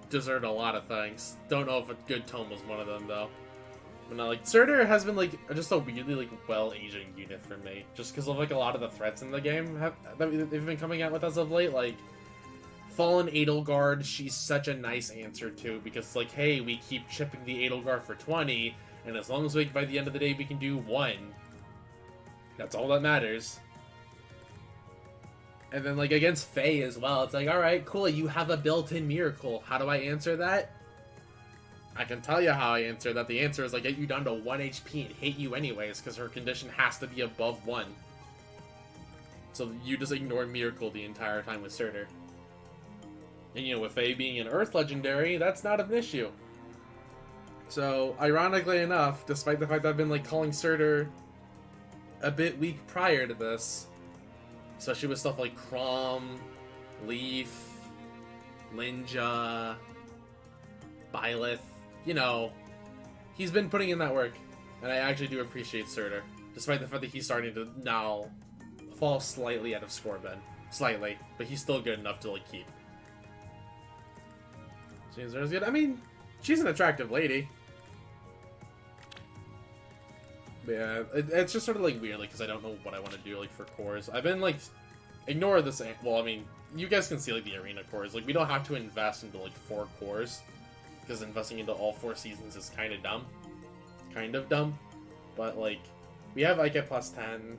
deserved a lot of things. Don't know if a good tome was one of them though. But no, like, Surtur has been, like, just a weirdly, like, well-aging unit for me. Just because of, like, a lot of the threats in the game that they've been coming out with as of late. Like, Fallen Edelgard, she's such a nice answer to, because, like, hey, we keep chipping the Edelgard for 20, and as long as, like, by the end of the day we can do 1, that's all that matters. And then, like, against Faye as well, it's like, alright, cool, you have a built-in miracle. How do I answer that? I can tell you how I answer that. The answer is I get you down to 1 HP and hate you anyways, because her condition has to be above 1. So you just ignore Miracle the entire time with Surtur. And you know, with Faye being an Earth Legendary, that's not an issue. So, ironically enough, despite the fact that I've been like calling Surtur a bit weak prior to this, especially with stuff like Chrom, Leaf, Linja, Byleth, you know, he's been putting in that work, and I actually do appreciate Surtur, despite the fact that he's starting to now fall slightly out of Scorbin. Slightly, but he's still good enough to, like, keep. She's good. I mean, she's an attractive lady. Yeah, it's just sort of like weird, like, because I don't know what I want to do, like, for cores. I've been like, ignore this. Well, I mean, you guys can see like the arena cores. Like, we don't have to invest into like 4 cores, because investing into all 4 seasons is kind of dumb. But like, we have Ike at +10.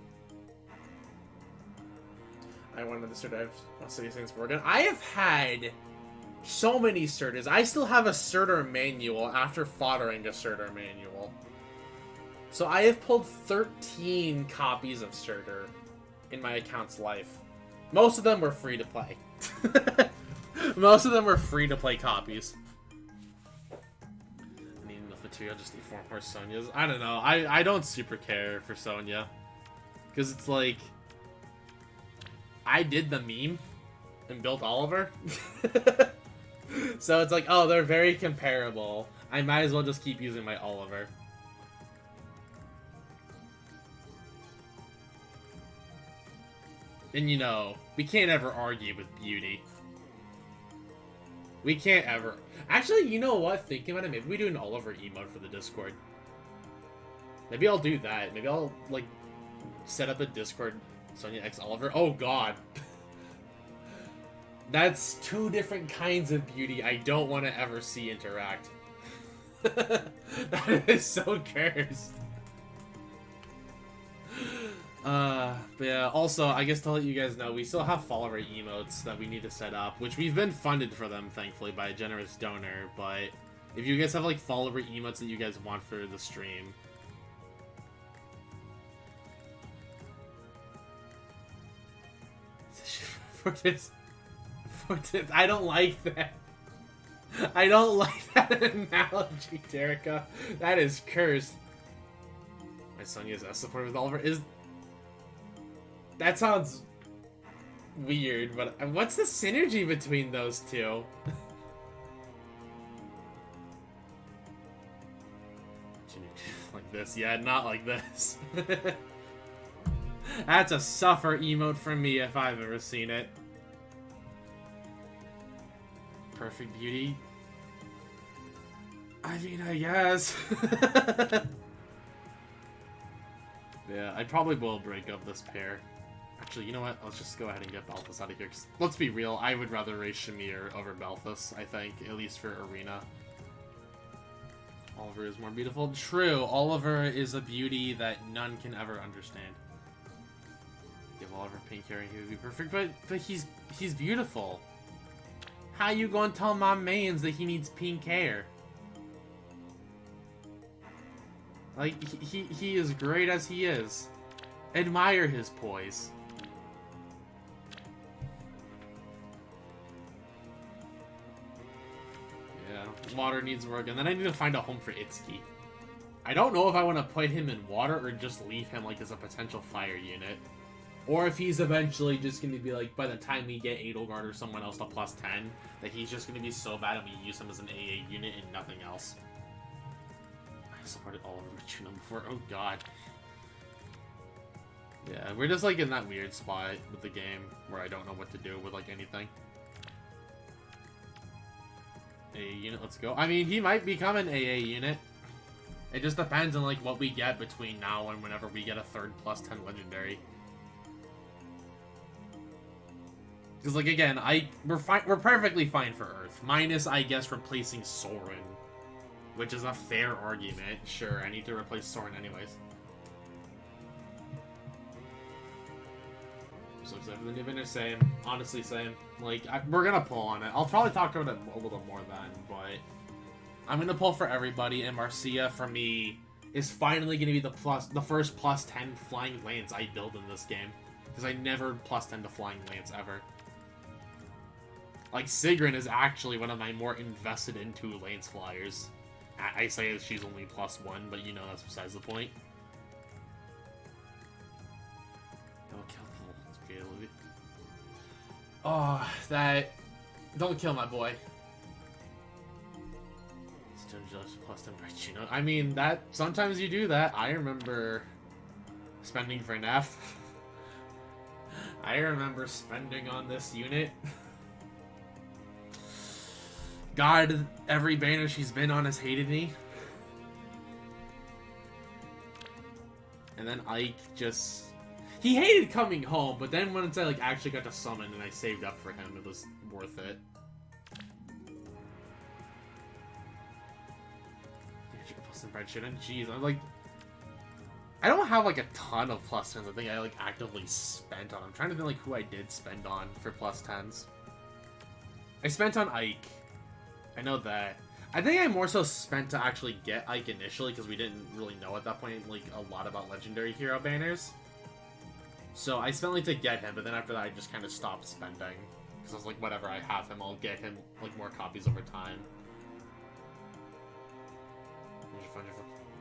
I wanted the Surtur. I'll say these things for again. I have had so many Surturs. I still have a Surtur manual after foddering a Surtur manual. So I have pulled 13 copies of Surtur in my account's life. Most of them were free to play. Most of them were free to play copies. I need enough material just to need 4 more Sonyas. I don't know. I don't super care for Sonya. Because it's like, I did the meme and built Oliver. So it's like, oh, they're very comparable. I might as well just keep using my Oliver. And you know, we can't ever argue with beauty. We can't ever. Actually, you know what? Thinking about it, maybe we do an Oliver emote for the Discord. Maybe I'll do that. Maybe I'll, like, set up a Discord Sonya X Oliver. Oh, God. That's 2 different kinds of beauty I don't want to ever see interact. That is so cursed. But yeah, also, I guess to let you guys know, we still have follower emotes that we need to set up, which we've been funded for them, thankfully, by a generous donor, but if you guys have, like, follower emotes that you guys want for the stream... I don't like that. I don't like that analogy, Derica. That is cursed. My Sonya's S support with Oliver is... That sounds weird, but what's the synergy between those two? Like this? Yeah, not like this. That's a suffer emote from me if I've ever seen it. Perfect beauty. I mean, I guess. Yeah, I probably will break up this pair. Actually, you know what? Let's just go ahead and get Balthus out of here. 'Cause let's be real, I would rather race Shamir over Balthus, I think, at least for Arena. Oliver is more beautiful. True, Oliver is a beauty that none can ever understand. Give Oliver pink hair and he would be perfect, but he's beautiful. How you gonna tell my mans that he needs pink hair? Like, he is great as he is. Admire his poise. Yeah, water needs work, and then I need to find a home for Itsuki. I don't know if I want to put him in water or just leave him, like, as a potential fire unit. Or if he's eventually just going to be, like, by the time we get Edelgard or someone else to +10, that he's just going to be so bad and we use him as an AA unit and nothing else. I supported Oliver Tuna before. Oh, God. Yeah, we're just, like, in that weird spot with the game where I don't know what to do with, like, anything. AA unit, let's go. I mean, he might become an AA unit. It just depends on, like, what we get between now and whenever we get a 3rd +10 legendary. Because, like, again, we're perfectly fine for Earth. Minus, I guess, replacing Soren. Which is a fair argument. Sure, I need to replace Soren anyways. So excited for the new vendor, same. Honestly, same. Like, we're gonna pull on it. I'll probably talk about it a little more then, but... I'm gonna pull for everybody, and Marcia, for me, is finally gonna be the first +10 Flying Lance I build in this game. Because I never +10 to Flying Lance ever. Like, Sigrun is actually one of my more invested into Lance Flyers. I say that she's only +1, but you know that's besides the point. Don't kill the Louis. Oh, that... Don't kill my boy. +10 right, you know. I mean, that... Sometimes you do that. I remember spending for Neff. I remember spending on this unit. God, every banner she's been on has hated me. And then Ike just... He hated coming home, but then once I like actually got to summon and I saved up for him, it was worth it. Jeez, I'm like... I don't have like a ton of plus 10s. I think I like actively spent on. I'm trying to think like who I did spend on for plus 10s. I spent on Ike. I know that. I think I more so spent to actually get Ike initially because we didn't really know at that point like a lot about legendary hero banners. So I spent like to get him, but then after that I just kind of stopped spending because I was like, whatever, I have him, I'll get him like more copies over time.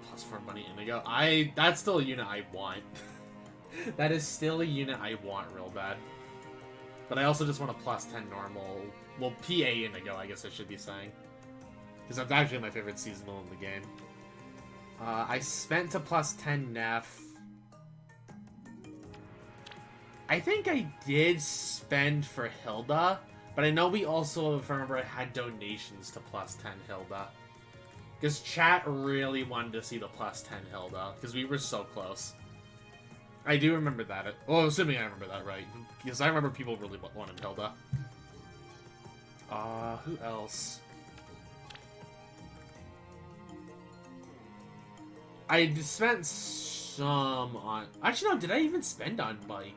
Plus 4 money Indigo. That's still a unit I want. That is still a unit I want real bad. But I also just want a plus 10 normal. Well, PA Indigo, I guess I should be saying. Because that's actually my favorite seasonal in the game. I spent to plus 10 Neff. I think I did spend for Hilda. But I know we also, if I remember, I had donations to plus 10 Hilda. Because chat really wanted to see the plus 10 Hilda, because we were so close. I do remember that. Well, assuming I remember that right. Because I remember people really wanted Hilda. Who else? I spent some on... Actually, no, did I even spend on Bike?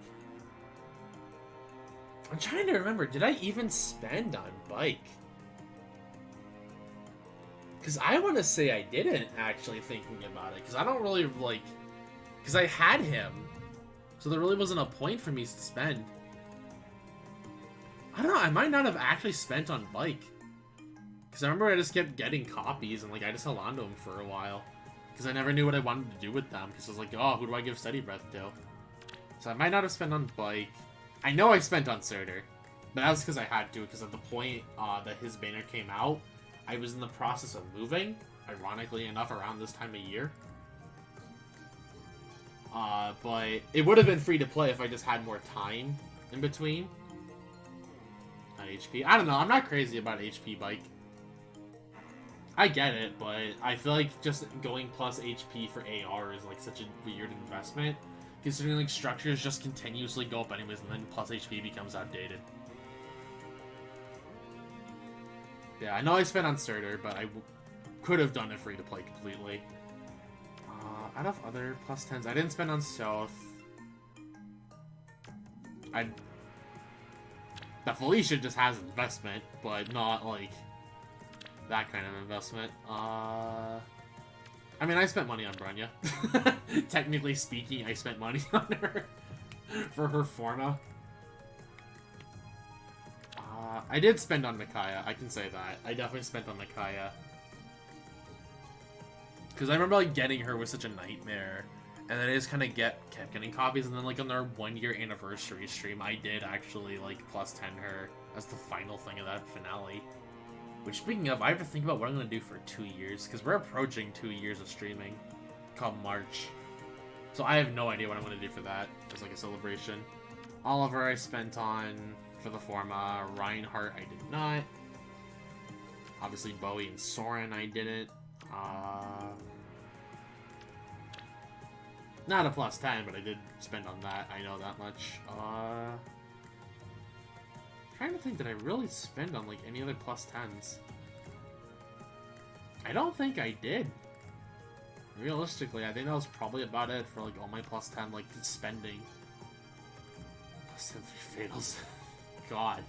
I'm trying to remember. Did I even spend on Bike? Because I want to say I didn't, actually, thinking about it. Because I don't really, like... Because I had him. So there really wasn't a point for me to spend. I don't know, I might not have actually spent on Bike. Because I remember I just kept getting copies, and, like, I just held on to them for a while. Because I never knew what I wanted to do with them. Because I was like, oh, who do I give Steady Breath to? So I might not have spent on Bike. I know I spent on Surtur. But that was because I had to. Because at the point that his banner came out, I was in the process of moving, ironically enough, around this time of year. But it would have been free to play if I just had more time in between. On HP. I don't know, I'm not crazy about HP Bike. I get it, but I feel like just going plus HP for AR is like such a weird investment. Considering like structures just continuously go up anyways, and then plus HP becomes outdated. Yeah, I know I spent on Surtur, but I could have done it free to play completely. Out of other plus 10s, I didn't spend on South. That Felicia just has investment, but not like that kind of investment. I mean, I spent money on Brenya. Technically speaking, I spent money on her for her Forma. I did spend on Micaiah, I can say that. I definitely spent on Micaiah. Because I remember like getting her was such a nightmare. And then I just kind of kept getting copies, and then like on their 1-year anniversary stream, I did actually like plus 10 her as the final thing of that finale. Which, speaking of, I have to think about what I'm going to do for 2 years, because we're approaching 2 years of streaming come March. So I have no idea what I'm going to do for that as like a celebration. Oliver I spent on for the Forma. Reinhardt I did not. Obviously Bowie and Soren I didn't. Not a plus 10, but I did spend on that. I know that much. Trying to think, did I really spend on like any other plus 10s? I don't think I did. Realistically, I think that was probably about it for like all my plus 10 like spending. Plus 10 3 fatals. God.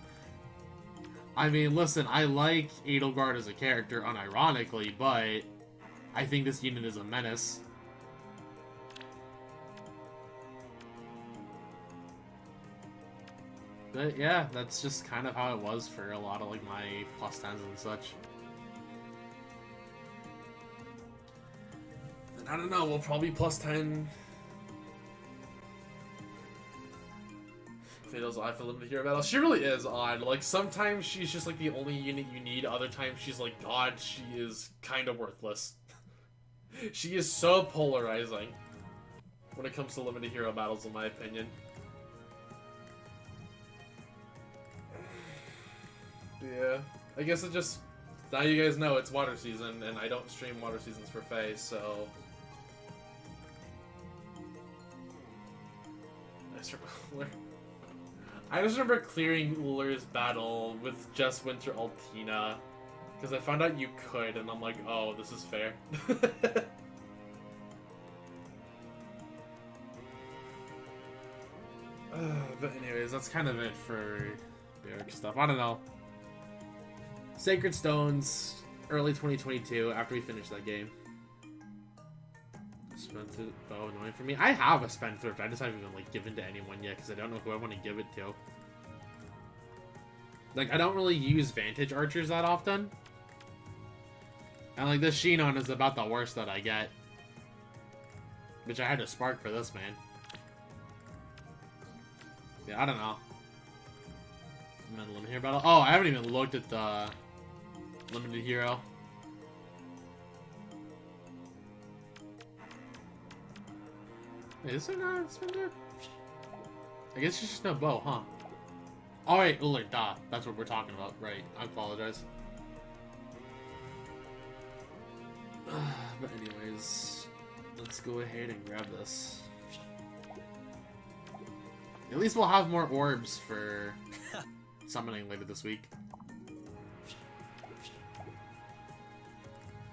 I mean, listen, I like Edelgard as a character unironically, but I think this unit is a menace. But yeah, that's just kind of how it was for a lot of like my plus 10s and such. And I don't know, we'll probably plus 10 Fatals odd for limited hero battle. She really is odd. Like, sometimes she's just like the only unit you need, other times she's like, God, she is kind of worthless. She is so polarizing when it comes to limited hero battles, in my opinion. Yeah, I guess it just, now you guys know it's water season, and I don't stream water seasons for Faye, so guys from Uller. I just remember clearing Uller's battle with just Winter Altina. Because I found out you could, and I'm like, oh, this is fair. But anyways, that's kind of it for Barrack stuff. I don't know. Sacred Stones, early 2022, after we finish that game. Spendthrift, oh, annoying for me. I have a Spendthrift, I just haven't even, like, given to anyone yet, because I don't know who I want to give it to. Like, I don't really use Vantage Archers that often. And, like, this Shinon is about the worst that I get. Which I had to spark for this, man. Yeah, I don't know. Limited Hero Battle. Oh, I haven't even looked at the Limited Hero. Wait, is there not a Spender? I guess it's just no bow, huh? Alright, Uller, duh. That's what we're talking about. Right, I apologize. But anyways, let's go ahead and grab this. At least we'll have more orbs for summoning later this week.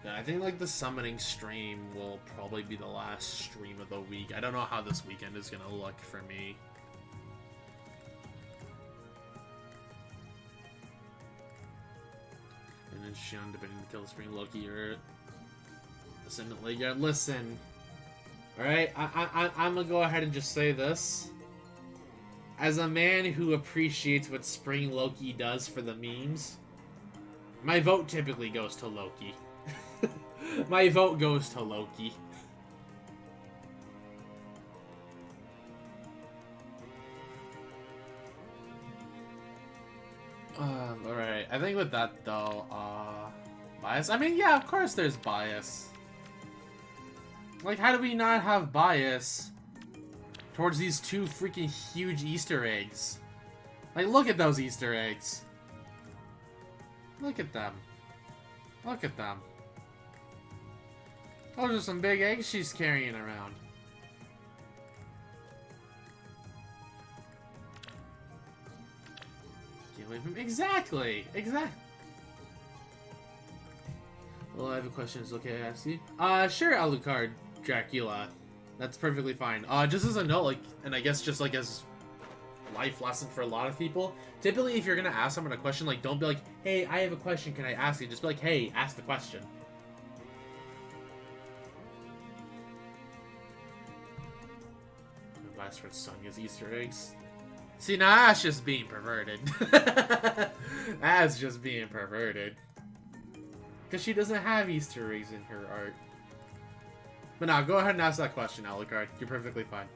Yeah, I think like the summoning stream will probably be the last stream of the week. I don't know how this weekend is gonna look for me. And then Shion debating to kill the Spring Loki or Ascendant Legia. Listen, alright, I'm gonna go ahead and just say this. As a man who appreciates what Spring Loki does for the memes, my vote typically goes to Loki. My vote goes to Loki. Alright, I think with that though, bias? I mean, yeah, of course there's bias. Like, how do we not have bias towards these two freaking huge Easter eggs? Like, look at those Easter eggs. Look at them. Look at them. Those are some big eggs she's carrying around. Get away from... Exactly! Exactly! Well, I have a question. Is it okay I ask you? Sure, Alucard Dracula. That's perfectly fine. Just as a note, like, and I guess just like as life lesson for a lot of people, typically if you're gonna ask someone a question, like, don't be like, hey, I have a question, can I ask you? Just be like, hey, ask the question. Advice for selling his Easter eggs. See, now that's just being perverted. That's just being perverted. Because she doesn't have Easter eggs in her art. But now, go ahead and ask that question, Alucard. You're perfectly fine.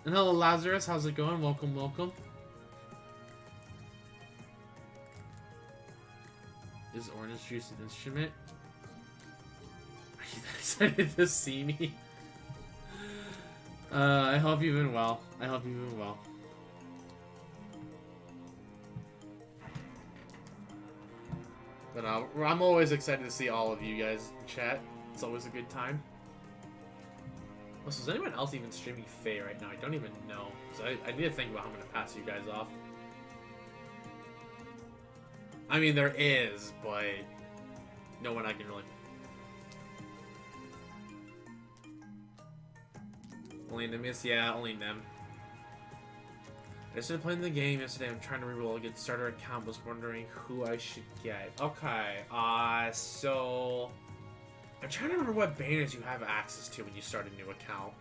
And hello, Lazarus. How's it going? Welcome, welcome. Is orange juice an instrument? Are you that excited to see me? I hope you've been well. I hope you've been well. But I'm always excited to see all of you guys in chat. It's always a good time. Also, is anyone else even streaming Faye right now? I don't even know. So I need to think about how I'm going to pass you guys off. I mean, there is, but no one I can really... Only Nemesis? Yeah, only Nem. I started playing the game yesterday. I'm trying to reroll a good starter account. Was wondering who I should get. Okay, so I'm trying to remember what banners you have access to when you start a new account.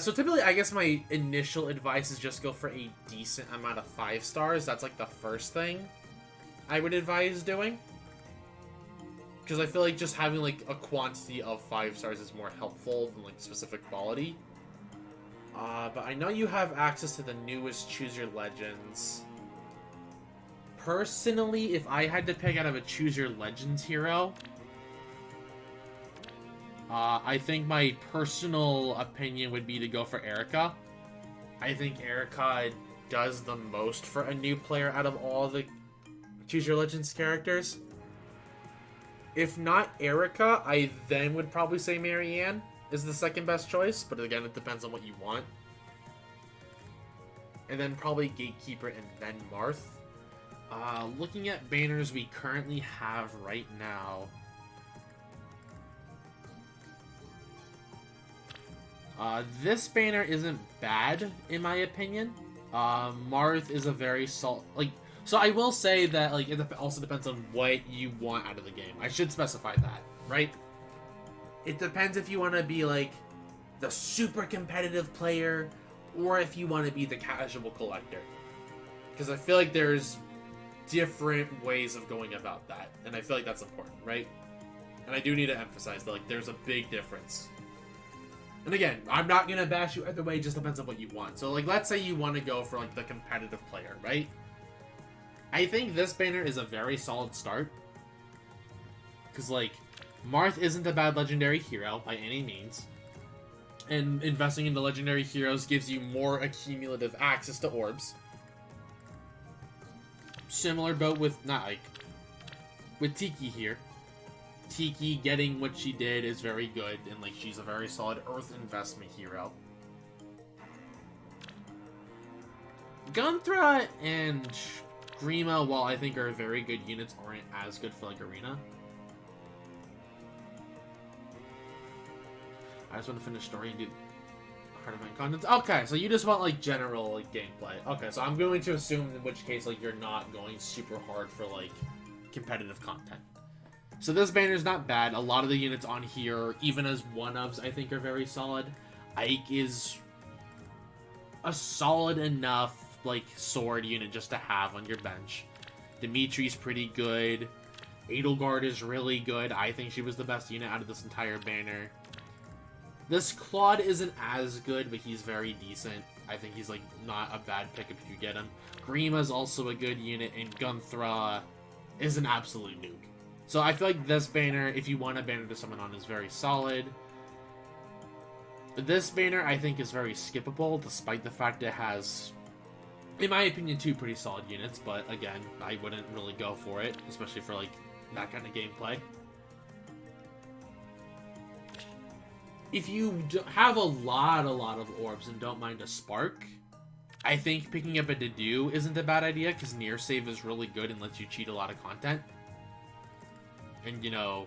So typically, I guess my initial advice is just go for a decent amount of 5 stars. That's like the first thing I would advise doing. Because I feel like just having like a quantity of 5 stars is more helpful than like specific quality. But I know you have access to the newest Choose Your Legends. Personally, if I had to pick out of a Choose Your Legends hero, I think my personal opinion would be to go for Erica. I think Erica does the most for a new player out of all the Choose Your Legends characters. If not Erica, I then would probably say Marianne. is the second best choice, but again, it depends on what you want. And then probably Gatekeeper and then Marth. Looking at banners we currently have right now. This banner isn't bad, in my opinion. Marth is a very so I will say that, like, it also depends on what you want out of the game. I should specify that, right? It depends if you want to be, like, the super competitive player, or if you want to be the casual collector. Because I feel like there's different ways of going about that, and I feel like that's important, right? And I do need to emphasize that, like, there's a big difference. And again, I'm not gonna bash you either way, it just depends on what you want. So, like, let's say you want to go for, like, the competitive player, right? I think this banner is a very solid start. Because, like, Marth isn't a bad legendary hero by any means. And investing in the legendary heroes gives you more accumulative access to orbs. Similar boat with, with Tiki here. Tiki getting what she did is very good, and, like, she's a very solid Earth investment hero. Gunthra and Grima, while I think are very good units, aren't as good for, like, Arena. I just want to finish story and do Heart of Mine content. Okay, so you just want, like, general, like, gameplay. Okay, so I'm going to assume in which case, like, you're not going super hard for, like, competitive content. So this banner's not bad. A lot of the units on here, even as one-ofs, I think are very solid. Ike is a solid enough, like, sword unit just to have on your bench. Dimitri's pretty good. Edelgard is really good. I think she was the best unit out of this entire banner. This Claude isn't as good, but he's very decent. I think he's, like, not a bad pickup if you get him. Grima's also a good unit, and Gunthra is an absolute nuke. So I feel like this banner, if you want a banner to summon on, is very solid. This banner, I think, is very skippable, despite the fact it has, in my opinion, two pretty solid units. But again, I wouldn't really go for it, especially for, like, that kind of gameplay. If you have a lot of orbs and don't mind a spark, I think picking up a Dedue isn't a bad idea, because near save is really good and lets you cheat a lot of content. And, you know,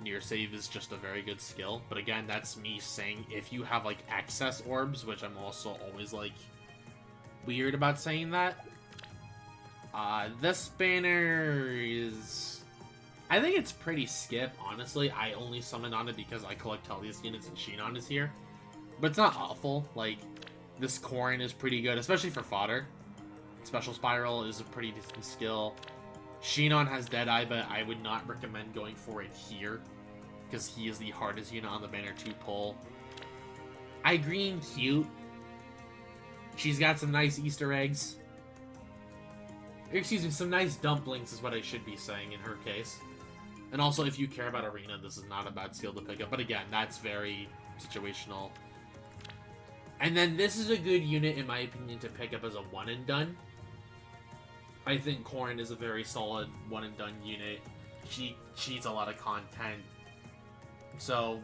near save is just a very good skill. But again, that's me saying if you have, like, excess orbs, which I'm also always, like, weird about saying that. This banner is... I think it's pretty skip, honestly. I only summon on it because I collect all these units and Shinon is here. But it's not awful. Like, this Corrin is pretty good, especially for fodder. Special Spiral is a pretty decent skill. Shinon has Deadeye, but I would not recommend going for it here, because he is the hardest unit on the banner to pull. Green cute. She's got some nice Easter eggs. Excuse me, some nice dumplings is what I should be saying in her case. And also, if you care about Arena, this is not a bad skill to pick up. But again, that's very situational. And then this is a good unit, in my opinion, to pick up as a one and done. I think Corrin is a very solid one and done unit. She cheats a lot of content. So,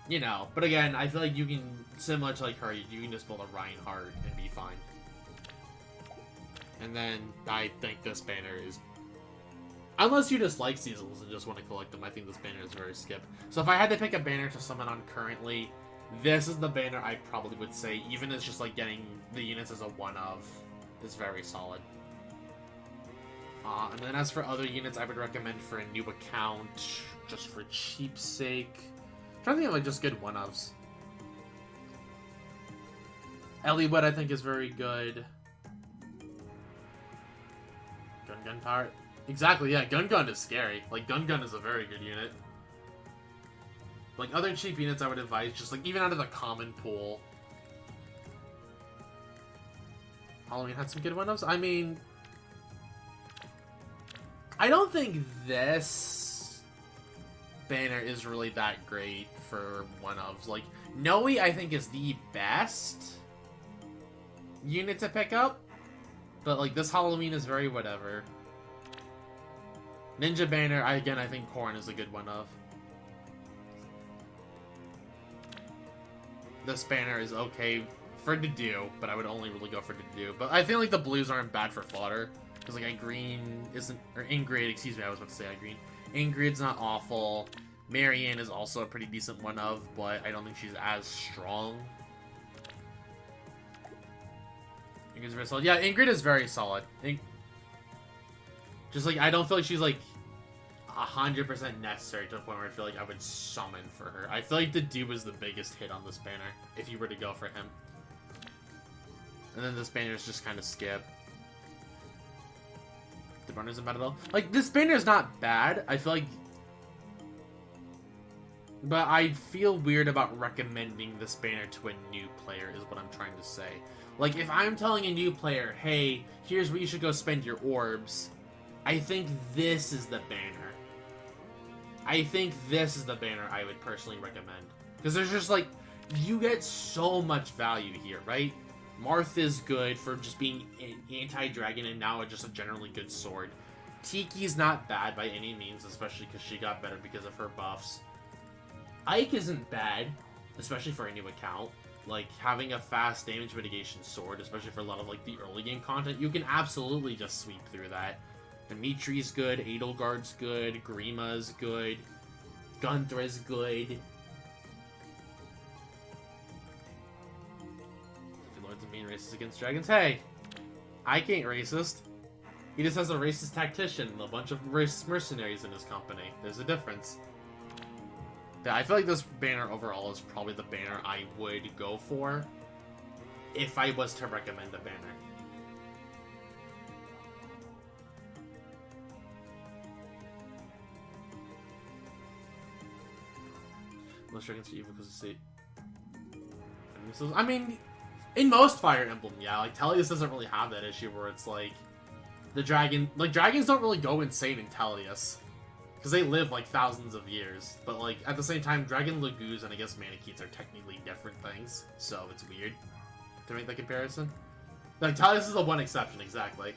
you know. But again, I feel like you can, similar to, like, her, you can just build a Reinhardt and be fine. And then I think this banner is, unless you just like seasons and just want to collect them, I think this banner is very skip. So if I had to pick a banner to summon on currently, this is the banner I probably would say, even as just, like, getting the units as a one-of, is very solid. And then as for other units, I would recommend for a new account, just for cheap sake. I'm trying to think of, like, just good one-ofs. Eliwood, I think, is very good. Gun Power. Exactly, yeah, Gun is scary. Like, Gun is a very good unit. Like, other cheap units I would advise, just, like, even out of the common pool. Halloween had some good one-ups. I mean, I don't think this banner is really that great for one-ofs. Like, Noe, I think, is the best unit to pick up. But, like, this Halloween is very whatever. Ninja banner, I think Corrin is a good one-of. this banner is okay for to do, but I would only really go for to do. But I feel like the blues aren't bad for fodder, because like Green isn't, or Ingrid, excuse me, I was about to say Green. Ingrid's not awful. Marianne is also a pretty decent one of, but I don't think she's as strong. Ingrid's very solid. Yeah, Ingrid is very solid. Just like, I don't feel like she's like 100% necessary to the point where I feel like I would summon for her. I feel like the dude was the biggest hit on this banner, if you were to go for him. And then this banner is just kind of skip. The banner isn't bad at all. Like, this banner is not bad. I feel like... But I feel weird about recommending this banner to a new player, is what I'm trying to say. Like, if I'm telling a new player, hey, here's where you should go spend your orbs, I think this is the banner. I think this is the banner I would personally recommend. Because there's just, like, you get so much value here, right? Martha's good for just being an anti-dragon and now just a generally good sword. Tiki's not bad by any means, especially because she got better because of her buffs. Ike isn't bad, especially for a new account. Like, having a fast damage mitigation sword, especially for a lot of, like, the early game content, you can absolutely just sweep through that. Dimitri's good, Edelgard's good, Grima's good, Gunthra's good. Lords and being racist against dragons. Hey, Ike ain't racist. He just has a racist tactician and a bunch of racist mercenaries in his company. There's a difference. Yeah, I feel like this banner overall is probably the banner I would go for if I was to recommend a banner. Most dragons are evil because of state. I mean, in most Fire Emblem, yeah, like Tellius doesn't really have that issue where it's like the dragon, like dragons don't really go insane in Tellius because they live like thousands of years. But like at the same time, Dragon Lagoos and I guess Manicheets are technically different things, so it's weird to make the comparison. Like Tellius is the one exception, exactly.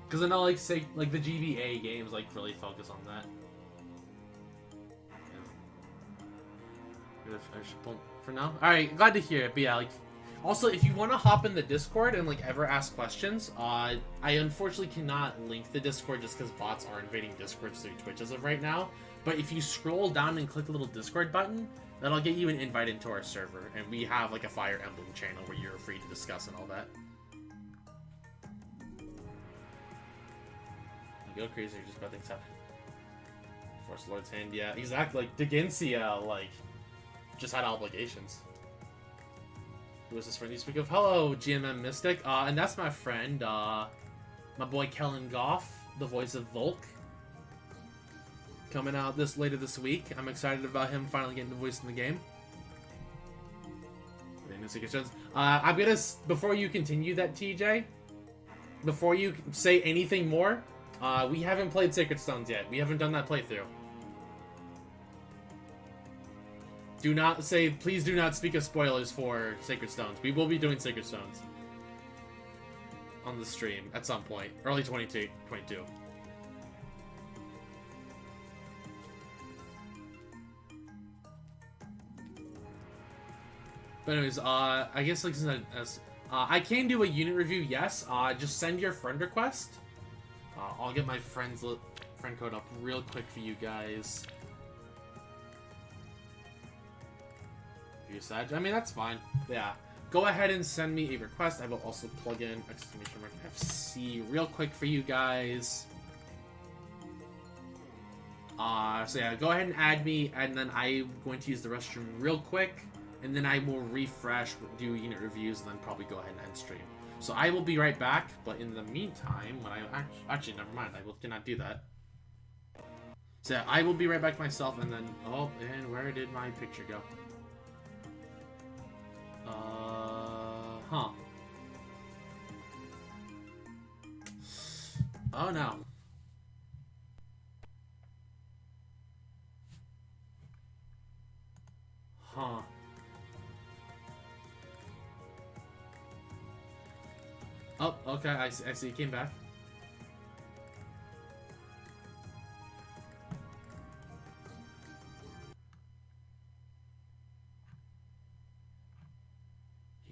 Because I know like say like the GBA games like really focus on that. I should pull for now. Alright, glad to hear it. But yeah, like, also, if you want to hop in the Discord and, like, ever ask questions, I unfortunately cannot link the Discord just because bots are invading Discords through Twitch as of right now. But if you scroll down and click the little Discord button, that'll get you an invite into our server. And we have, like, a Fire Emblem channel where you're free to discuss and all that. You go crazy, just bad things happen. Force Lord's Hand, yeah, exactly. Like, Digencia, like... just had obligations. Who is this friend you speak of? Hello, GMM Mystic. And that's my friend, my boy Kellen Goff, the voice of Volk. Coming out later this week. I'm excited about him finally getting the voice in the game. I'm gonna, before you continue that, TJ, before you say anything more, we haven't played Sacred Stones yet. We haven't done that playthrough. Do not say, please do not speak of spoilers for Sacred Stones. We will be doing Sacred Stones on the stream at some point. Early 22. But anyways, I guess like I can do a unit review, yes. Just send your friend request. I'll get my friend code up real quick for you guys. I mean, that's fine. Yeah. Go ahead and send me a request. I will also plug in !FC real quick for you guys. So yeah, go ahead and add me, and then I'm going to use the restroom real quick, and then I will refresh, do unit reviews, and then probably go ahead and end stream. So I will be right back, but in the meantime, when I actually never mind, I cannot do that. So yeah, I will be right back myself, and then and where did my picture go? Oh no. Oh, okay, I see you came back.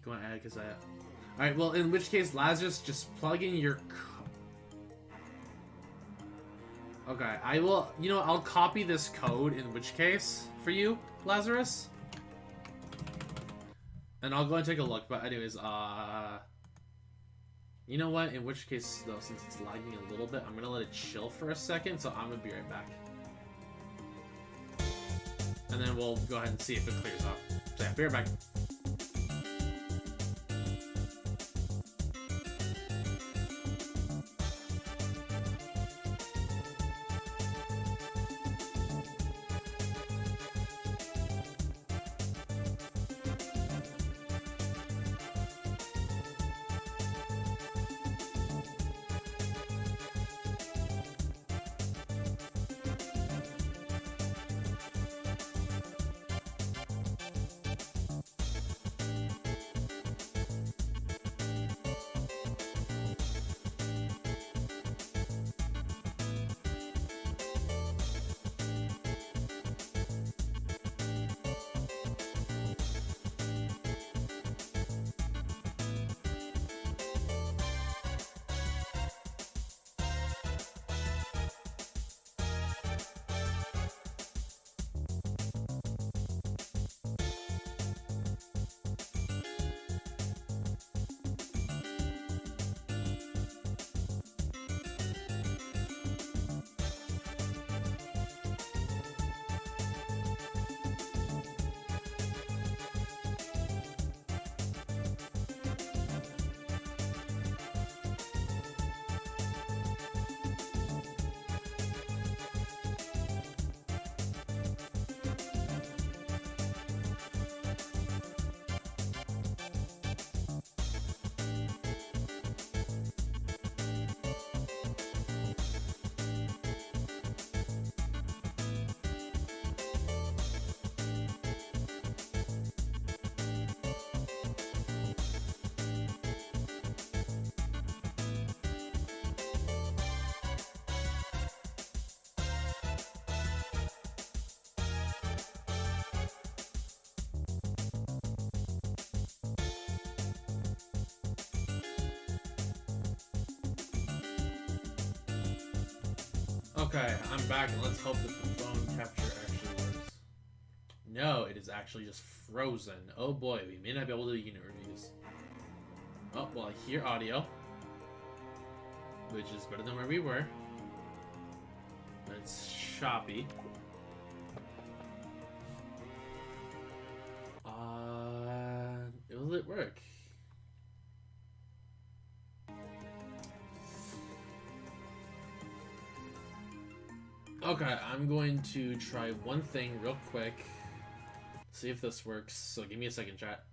Go on, because I... Alright, well, in which case, Lazarus, just plug in your... Okay, I will... You know what, I'll copy this code, in which case, for you, Lazarus. And I'll go and take a look, but anyways, you know what, in which case, though, since it's lagging a little bit, I'm gonna let it chill for a second, so I'm gonna be right back. And then we'll go ahead and see if it clears up. So yeah, be right back. Okay, I'm back, and let's hope that the phone capture actually works. No, it is actually just frozen. Oh boy, we may not be able to do unit reviews. Oh, well, I hear audio, which is better than where we were. But it's choppy. Will it work? Okay, I'm going to try one thing real quick. See if this works. So give me a second, chat.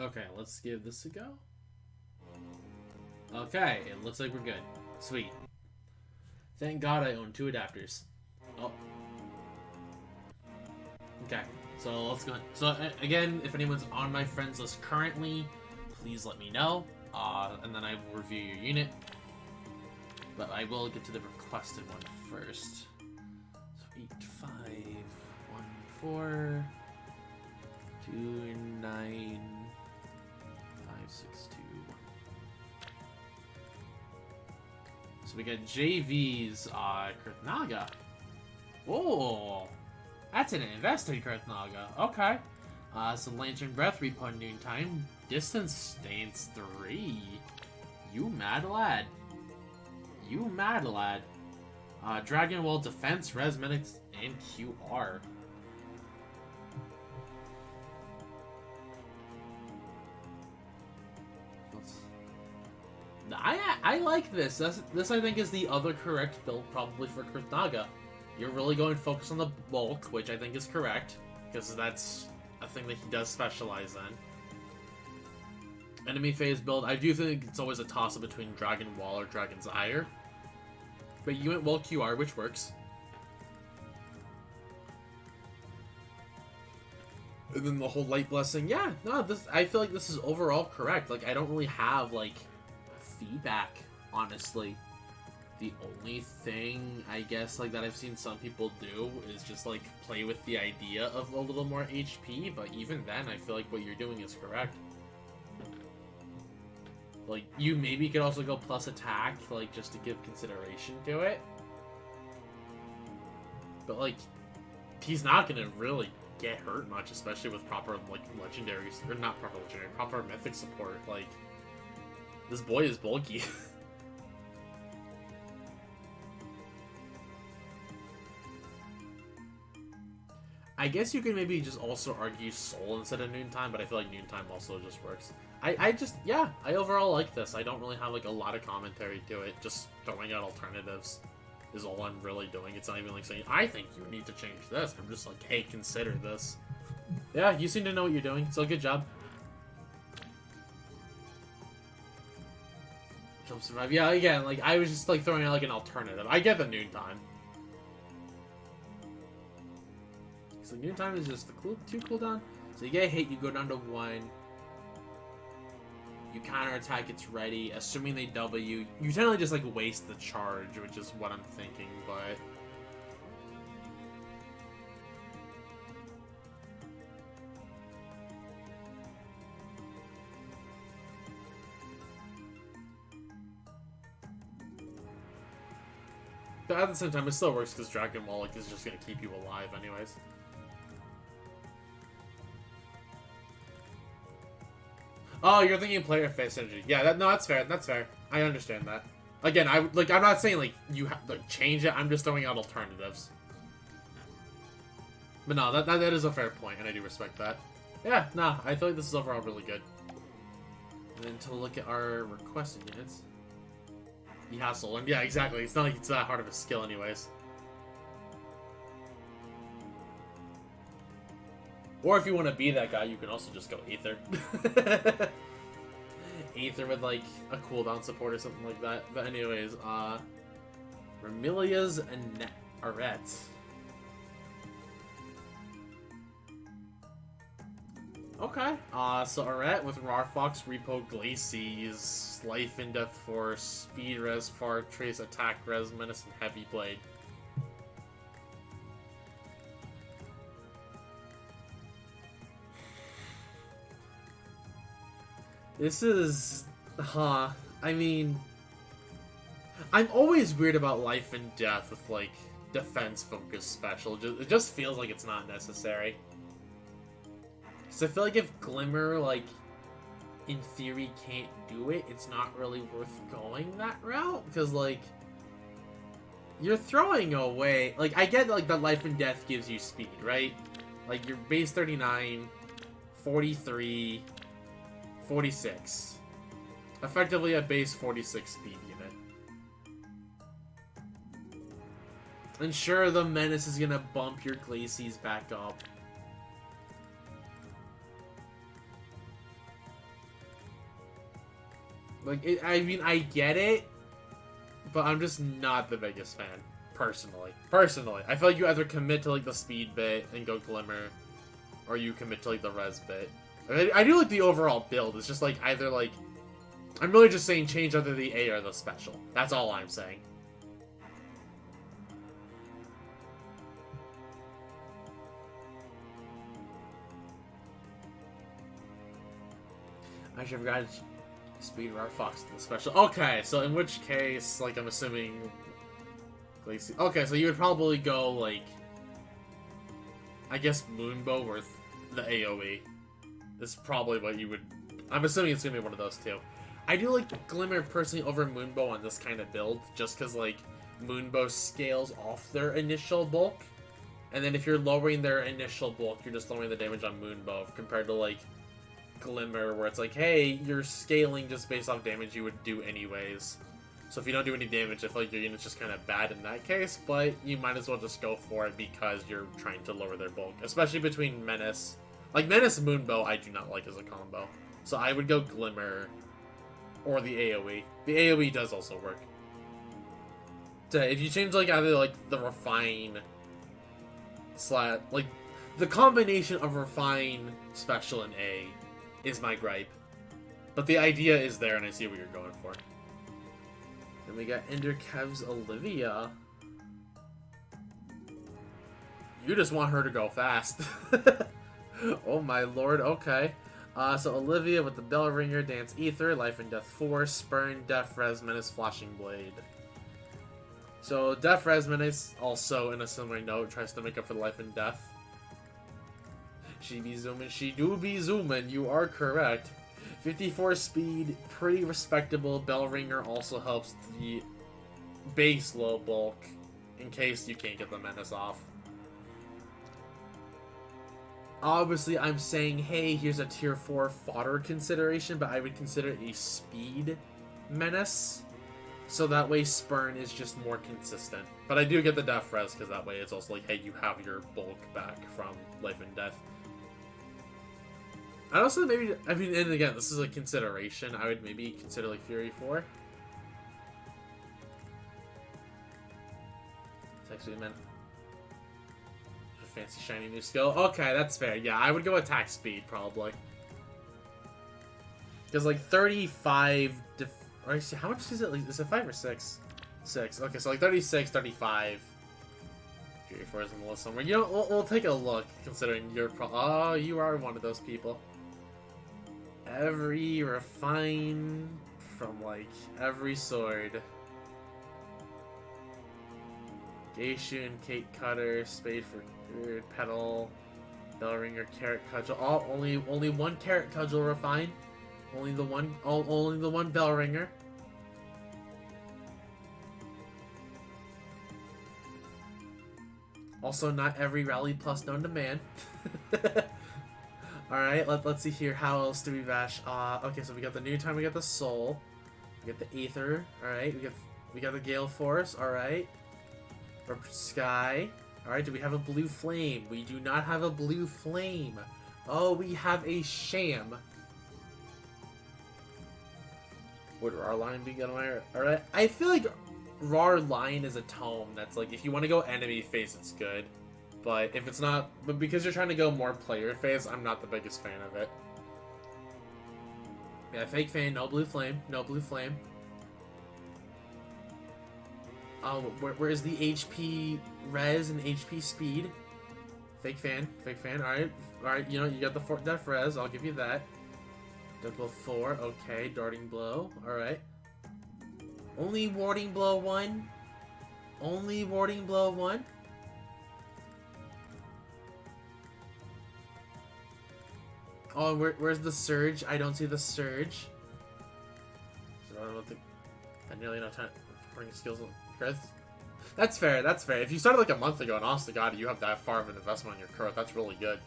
Okay, let's give this a go. Okay, it looks like we're good. Sweet. Thank God I own 2 adapters. Oh. Okay, so let's go. So again, if anyone's on my friends list currently, please let me know, and then I will review your unit. But I will get to the requested one first. So 8, 5, 1, 4, 2, 9. 6, 2. So we got JV's Kurtnaga. Oh, that's an invested Kurtnaga. Okay. Some Lantern Breath, Repon Noontime, Distance Stance 3. You mad lad. You mad lad. Dragon Wall Defense, Res Medics, and QR. I like this. This I think is the other correct build probably for Kurtnaga. You're really going to focus on the bulk, which I think is correct, because that's a thing that he does specialize in. enemy phase build, I do think it's always a toss-up between Dragon Wall or Dragon's Ire. But you went Wall QR, which works. And then the whole Light Blessing, yeah, no, I feel like this is overall correct. Like, I don't really have, like, feedback, honestly. The only thing, I guess, like, that I've seen some people do is just, like, play with the idea of a little more HP, but even then, I feel like what you're doing is correct. Like, you maybe could also go plus attack, like, just to give consideration to it. But, like, he's not gonna really get hurt much, especially with proper, like, legendaries, or not proper legendary, proper mythic support. Like, this boy is bulky. I guess you could maybe just also argue Soul instead of Noontime, but I feel like Noontime also just works. I overall like this. I don't really have, like, a lot of commentary to it. Just throwing out alternatives is all I'm really doing. It's not even, like, saying, I think you need to change this. I'm just like, hey, consider this. Yeah, you seem to know what you're doing, so good job. Jump Survive. Yeah, again, like, I was just, like, throwing out, like, an alternative. I get the Noontime. So Noontime is just the 2 cooldown. So you get hit, you go down to 1. You counterattack, it's ready. Assuming they W, you generally just, like, waste the charge, which is what I'm thinking, but... But at the same time, it still works because Dragon Ball, like, is just gonna keep you alive anyways. Oh, you're thinking player face energy. Yeah, no, that's fair. That's fair. I understand that. Again, I'm not saying, like, you have to change it. I'm just throwing out alternatives. But no, that is a fair point, and I do respect that. Yeah, nah, I feel like this is overall really good. And then to look at our requested units. Yeah, Soul. Yeah, exactly. It's not like it's that hard of a skill anyways. Or if you want to be that guy, you can also just go Aether. Aether with, like, a cooldown support or something like that. But anyways, Remilia's and Arette. Okay. So Arette with Rarfox, Repo, Glacies, Life and Death Force, Speed Res, Far Trace, Attack Res, Menace, and Heavy Blade. This is... I mean... I'm always weird about Life and Death with, like, defense-focused special. It just feels like it's not necessary. So I feel like if Glimmer, like, in theory can't do it, it's not really worth going that route. Because, like, you're throwing away... Like, I get, like, that Life and Death gives you speed, right? Like, your base 39, 43... 46. Effectively a base 46 speed unit. And sure, the Menace is gonna bump your Glacies back up. Like, I mean, I get it, but I'm just not the biggest fan, personally. I feel like you either commit to, like, the speed bit and go Glimmer, or you commit to, like, the res bit. I do like the overall build. It's just, like, either, like... I'm really just saying change either the A or the special. That's all I'm saying. I should have forgot Speed Rarfox to the special. Okay, so in which case, like, I'm assuming... Okay, so you would probably go, like... I guess Moonbow or the AoE. Is probably what you would... I'm assuming it's going to be one of those two. I do like Glimmer personally over Moonbow on this kind of build, just because, like, Moonbow scales off their initial bulk. And then if you're lowering their initial bulk, you're just lowering the damage on Moonbow, compared to, like, Glimmer, where it's like, hey, you're scaling just based off damage you would do anyways. So if you don't do any damage, I feel like your unit's just kind of bad in that case, but you might as well just go for it because you're trying to lower their bulk. Especially between Menace... Like, Menace Moonbow, I do not like as a combo. So I would go Glimmer or the AoE. The AoE does also work. So if you change like either like the Refine like the combination of Refine, Special, and A is my gripe. But the idea is there, and I see what you're going for. Then we got Ender Kev's Olivia. You just want her to go fast. Oh my lord, okay. So Olivia with the Bell Ringer, Dance Ether, Life and Death Force, Spurn, Death Res, Menace, Flashing Blade. So Death Res Menace also, in a similar note, tries to make up for Life and Death. She be zooming, she do be zooming, you are correct. 54 speed, pretty respectable. Bell Ringer also helps the base low bulk in case you can't get the Menace off. Obviously, I'm saying, hey, here's a tier 4 fodder consideration, but I would consider it a speed Menace. So that way Spurn is just more consistent. But I do get the Death Res, because that way it's also like, hey, you have your bulk back from Life and Death. I'd also maybe, I mean, and again, this is a consideration. I would maybe consider like Fury 4. It's actually meant a fancy shiny new skill. Okay, that's fair. Yeah, I would go attack speed probably. Because like 35, or actually, how much is it? Like, is it 5 or 6? 6. Okay, so like 36, 35. Fury 4 is in the list somewhere. You know, we'll take a look considering you're oh, you are one of those people. Every refine from like every sword. Geishun, Cake Cutter, Spade for Good, Petal, Bellringer, Carrot Cudgel. Oh, only one Carrot Cudgel refine. Only the one Bellringer. Also, not every rally plus known to man. Alright, let's see here. How else do we bash? Okay, so we got the New Time, we got the Soul. We got the Aether. Alright, we got the Gale Force. Alright. Sky. Alright, do we have a Blue Flame? We do not have a Blue Flame. Oh, we have a Sham. Would Rar Line be good? Alright, I feel like Rar Line is a tome that's like, if you want to go enemy phase, it's good. But if it's not, but because you're trying to go more player phase, I'm not the biggest fan of it. Yeah, Fake Fan, no Blue Flame, no Blue Flame. Oh, where is the HP res and HP speed? Fake Fan, alright, you know, you got the Death Res, I'll give you that. Death Blow 4, okay, Darting Blow, alright. Only Warding Blow 1? Only Warding Blow 1? Oh, where's the Surge? I don't see the Surge. So I don't think I nearly enough time for skills. That's fair, that's fair. If you started like a month ago and honest to God, you have that far of an investment on your curve, that's really good.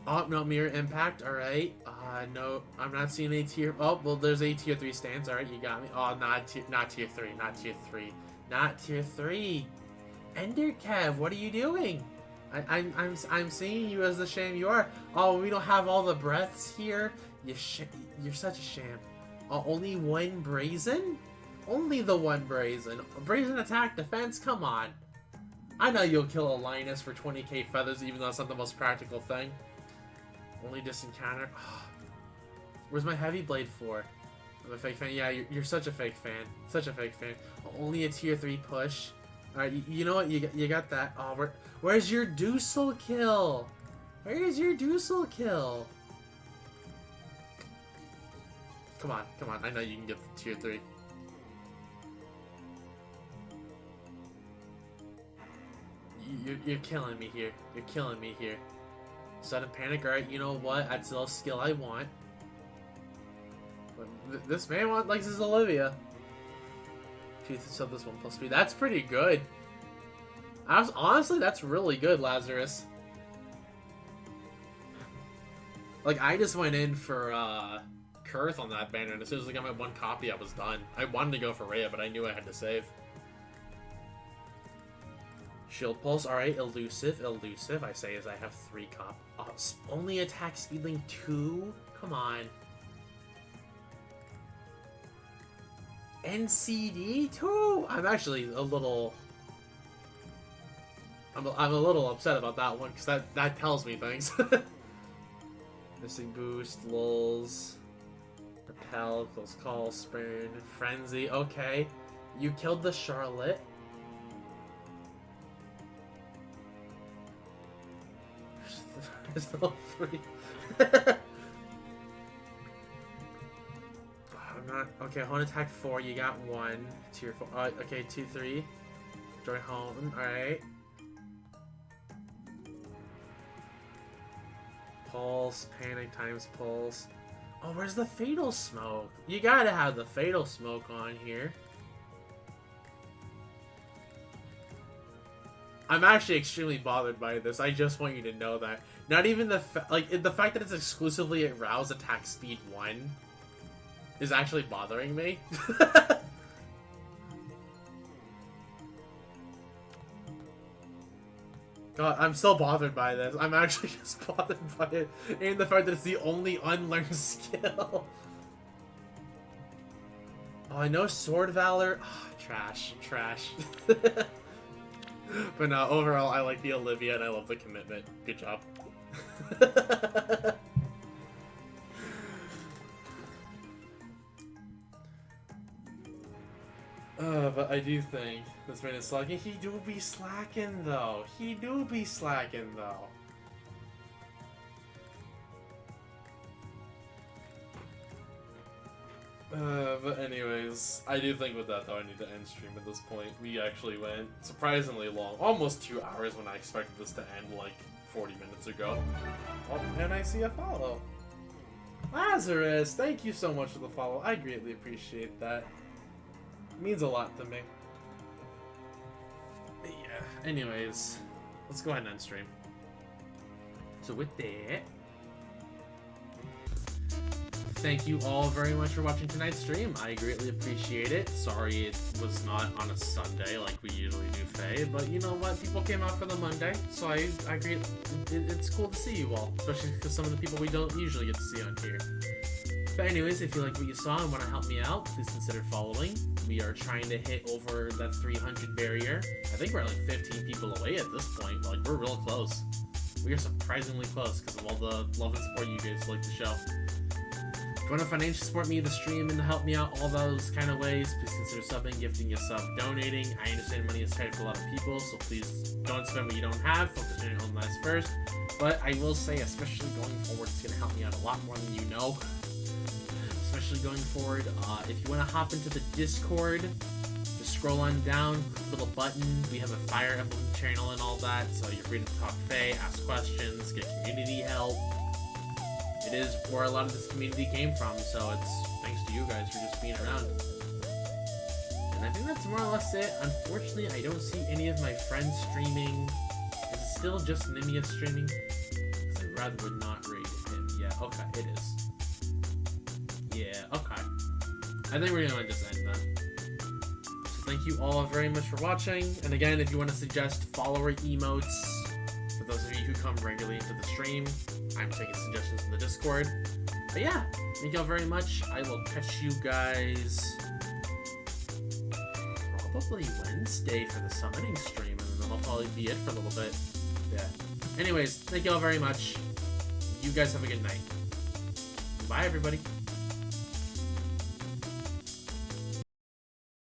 Oh, no, Mirror Impact, alright. No, I'm not seeing a tier... Oh, well, there's a tier 3 stance, alright, you got me. Oh, not tier 3, not tier 3. Not tier 3. Ender Kev, what are you doing? I'm seeing you as the sham you are. Oh, we don't have all the breaths here. You're such a sham. Oh, only one Brazen? Only the one Brazen. Brazen attack defense? Come on. I know you'll kill a Linus for 20k feathers, even though it's not the most practical thing. Only distant counter. Oh, where's my heavy blade for? I'm a fake fan. Yeah, you're such a fake fan. Such a fake fan. Only a tier 3 push. Alright, you know what? You got that. Oh, where's your Dusel kill? Where's your Dusel kill? Come on, come on. I know you can get the tier 3. You're killing me here. You're killing me here. Sudden Panic. Alright, you know what? That's the skill I want. But this man likes his Olivia. So this 1+ speed. That's pretty good. Honestly, that's really good, Lazarus. Like, I just went in for Kurth on that banner, and as soon as I got my 1 copy, I was done. I wanted to go for Rhea, but I knew I had to save. Shield Pulse. Alright, elusive. I say as I have 3 cop. Only attack speed link 2? Come on. NCD 2? I'm actually a little... I'm a little upset about that one, because that tells me things. Missing Boost, Lulz, Repel, Close Call, Spurn, Frenzy. Okay. You killed the Charlotte. There's no 3. I'm not... Okay, Hone Attack 4, you got 1. Tier 4. Okay, 2, 3. Joy Hone, alright. Pulse, Panic times Pulse. Oh, where's the Fatal Smoke? You gotta have the Fatal Smoke on here. I'm actually extremely bothered by this. I just want you to know that. Not even the the fact that it's exclusively at Rouse Attack Speed 1 is actually bothering me. God, I'm so bothered by this. I'm actually just bothered by it. And the fact that it's the only unlearned skill. Oh, I know Sword Valor. Oh, trash. But no, overall, I like the Olivia and I love the commitment. Good job. But I do think this man is slacking. He do be slacking though. But anyways, I do think with that though I need to end stream at this point. We actually went surprisingly long. Almost 2 hours when I expected this to end like 40 minutes ago. Oh, and I see a follow. Lazarus, thank you so much for the follow. I greatly appreciate that. It means a lot to me. But yeah, anyways, let's go ahead and end stream. So with that, thank you all very much for watching tonight's stream. I greatly appreciate it. Sorry it was not on a Sunday like we usually do, Faye, but you know what? People came out for the Monday, so I agree. It's cool to see you all, especially because some of the people we don't usually get to see on here. But anyways, if you like what you saw and want to help me out, please consider following. We are trying to hit over that 300 barrier. I think we're like 15 people away at this point. Like, we're real close. We are surprisingly close because of all the love and support you guys like to show. If you want to financially support me, the stream, and help me out all those kind of ways, please consider subbing, gifting a sub, donating. I understand money is tight for a lot of people, so please don't spend what you don't have. Focus on your own lives first. But I will say, especially going forward, it's going to help me out a lot more than you know. Especially going forward, if you want to hop into the Discord, just scroll on down, click the little button. We have a Fire Emblem channel and all that, so you're free to talk Faye, ask questions, get community help. It is where a lot of this community came from, so it's thanks to you guys for just being around. And I think that's more or less it. Unfortunately, I don't see any of my friends streaming. Is it still just Nimia streaming? Because I rather would not raid him. Yeah, okay, it is. Yeah, okay. I think we're gonna just end then. So thank you all very much for watching. And again, if you want to suggest follower emotes, for those of you who come regularly into the stream, I'm taking suggestions in the Discord. But yeah, thank y'all very much. I will catch you guys probably Wednesday for the summoning stream, and then that'll probably be it for a little bit. Yeah. Anyways, thank y'all very much. You guys have a good night. Bye, everybody.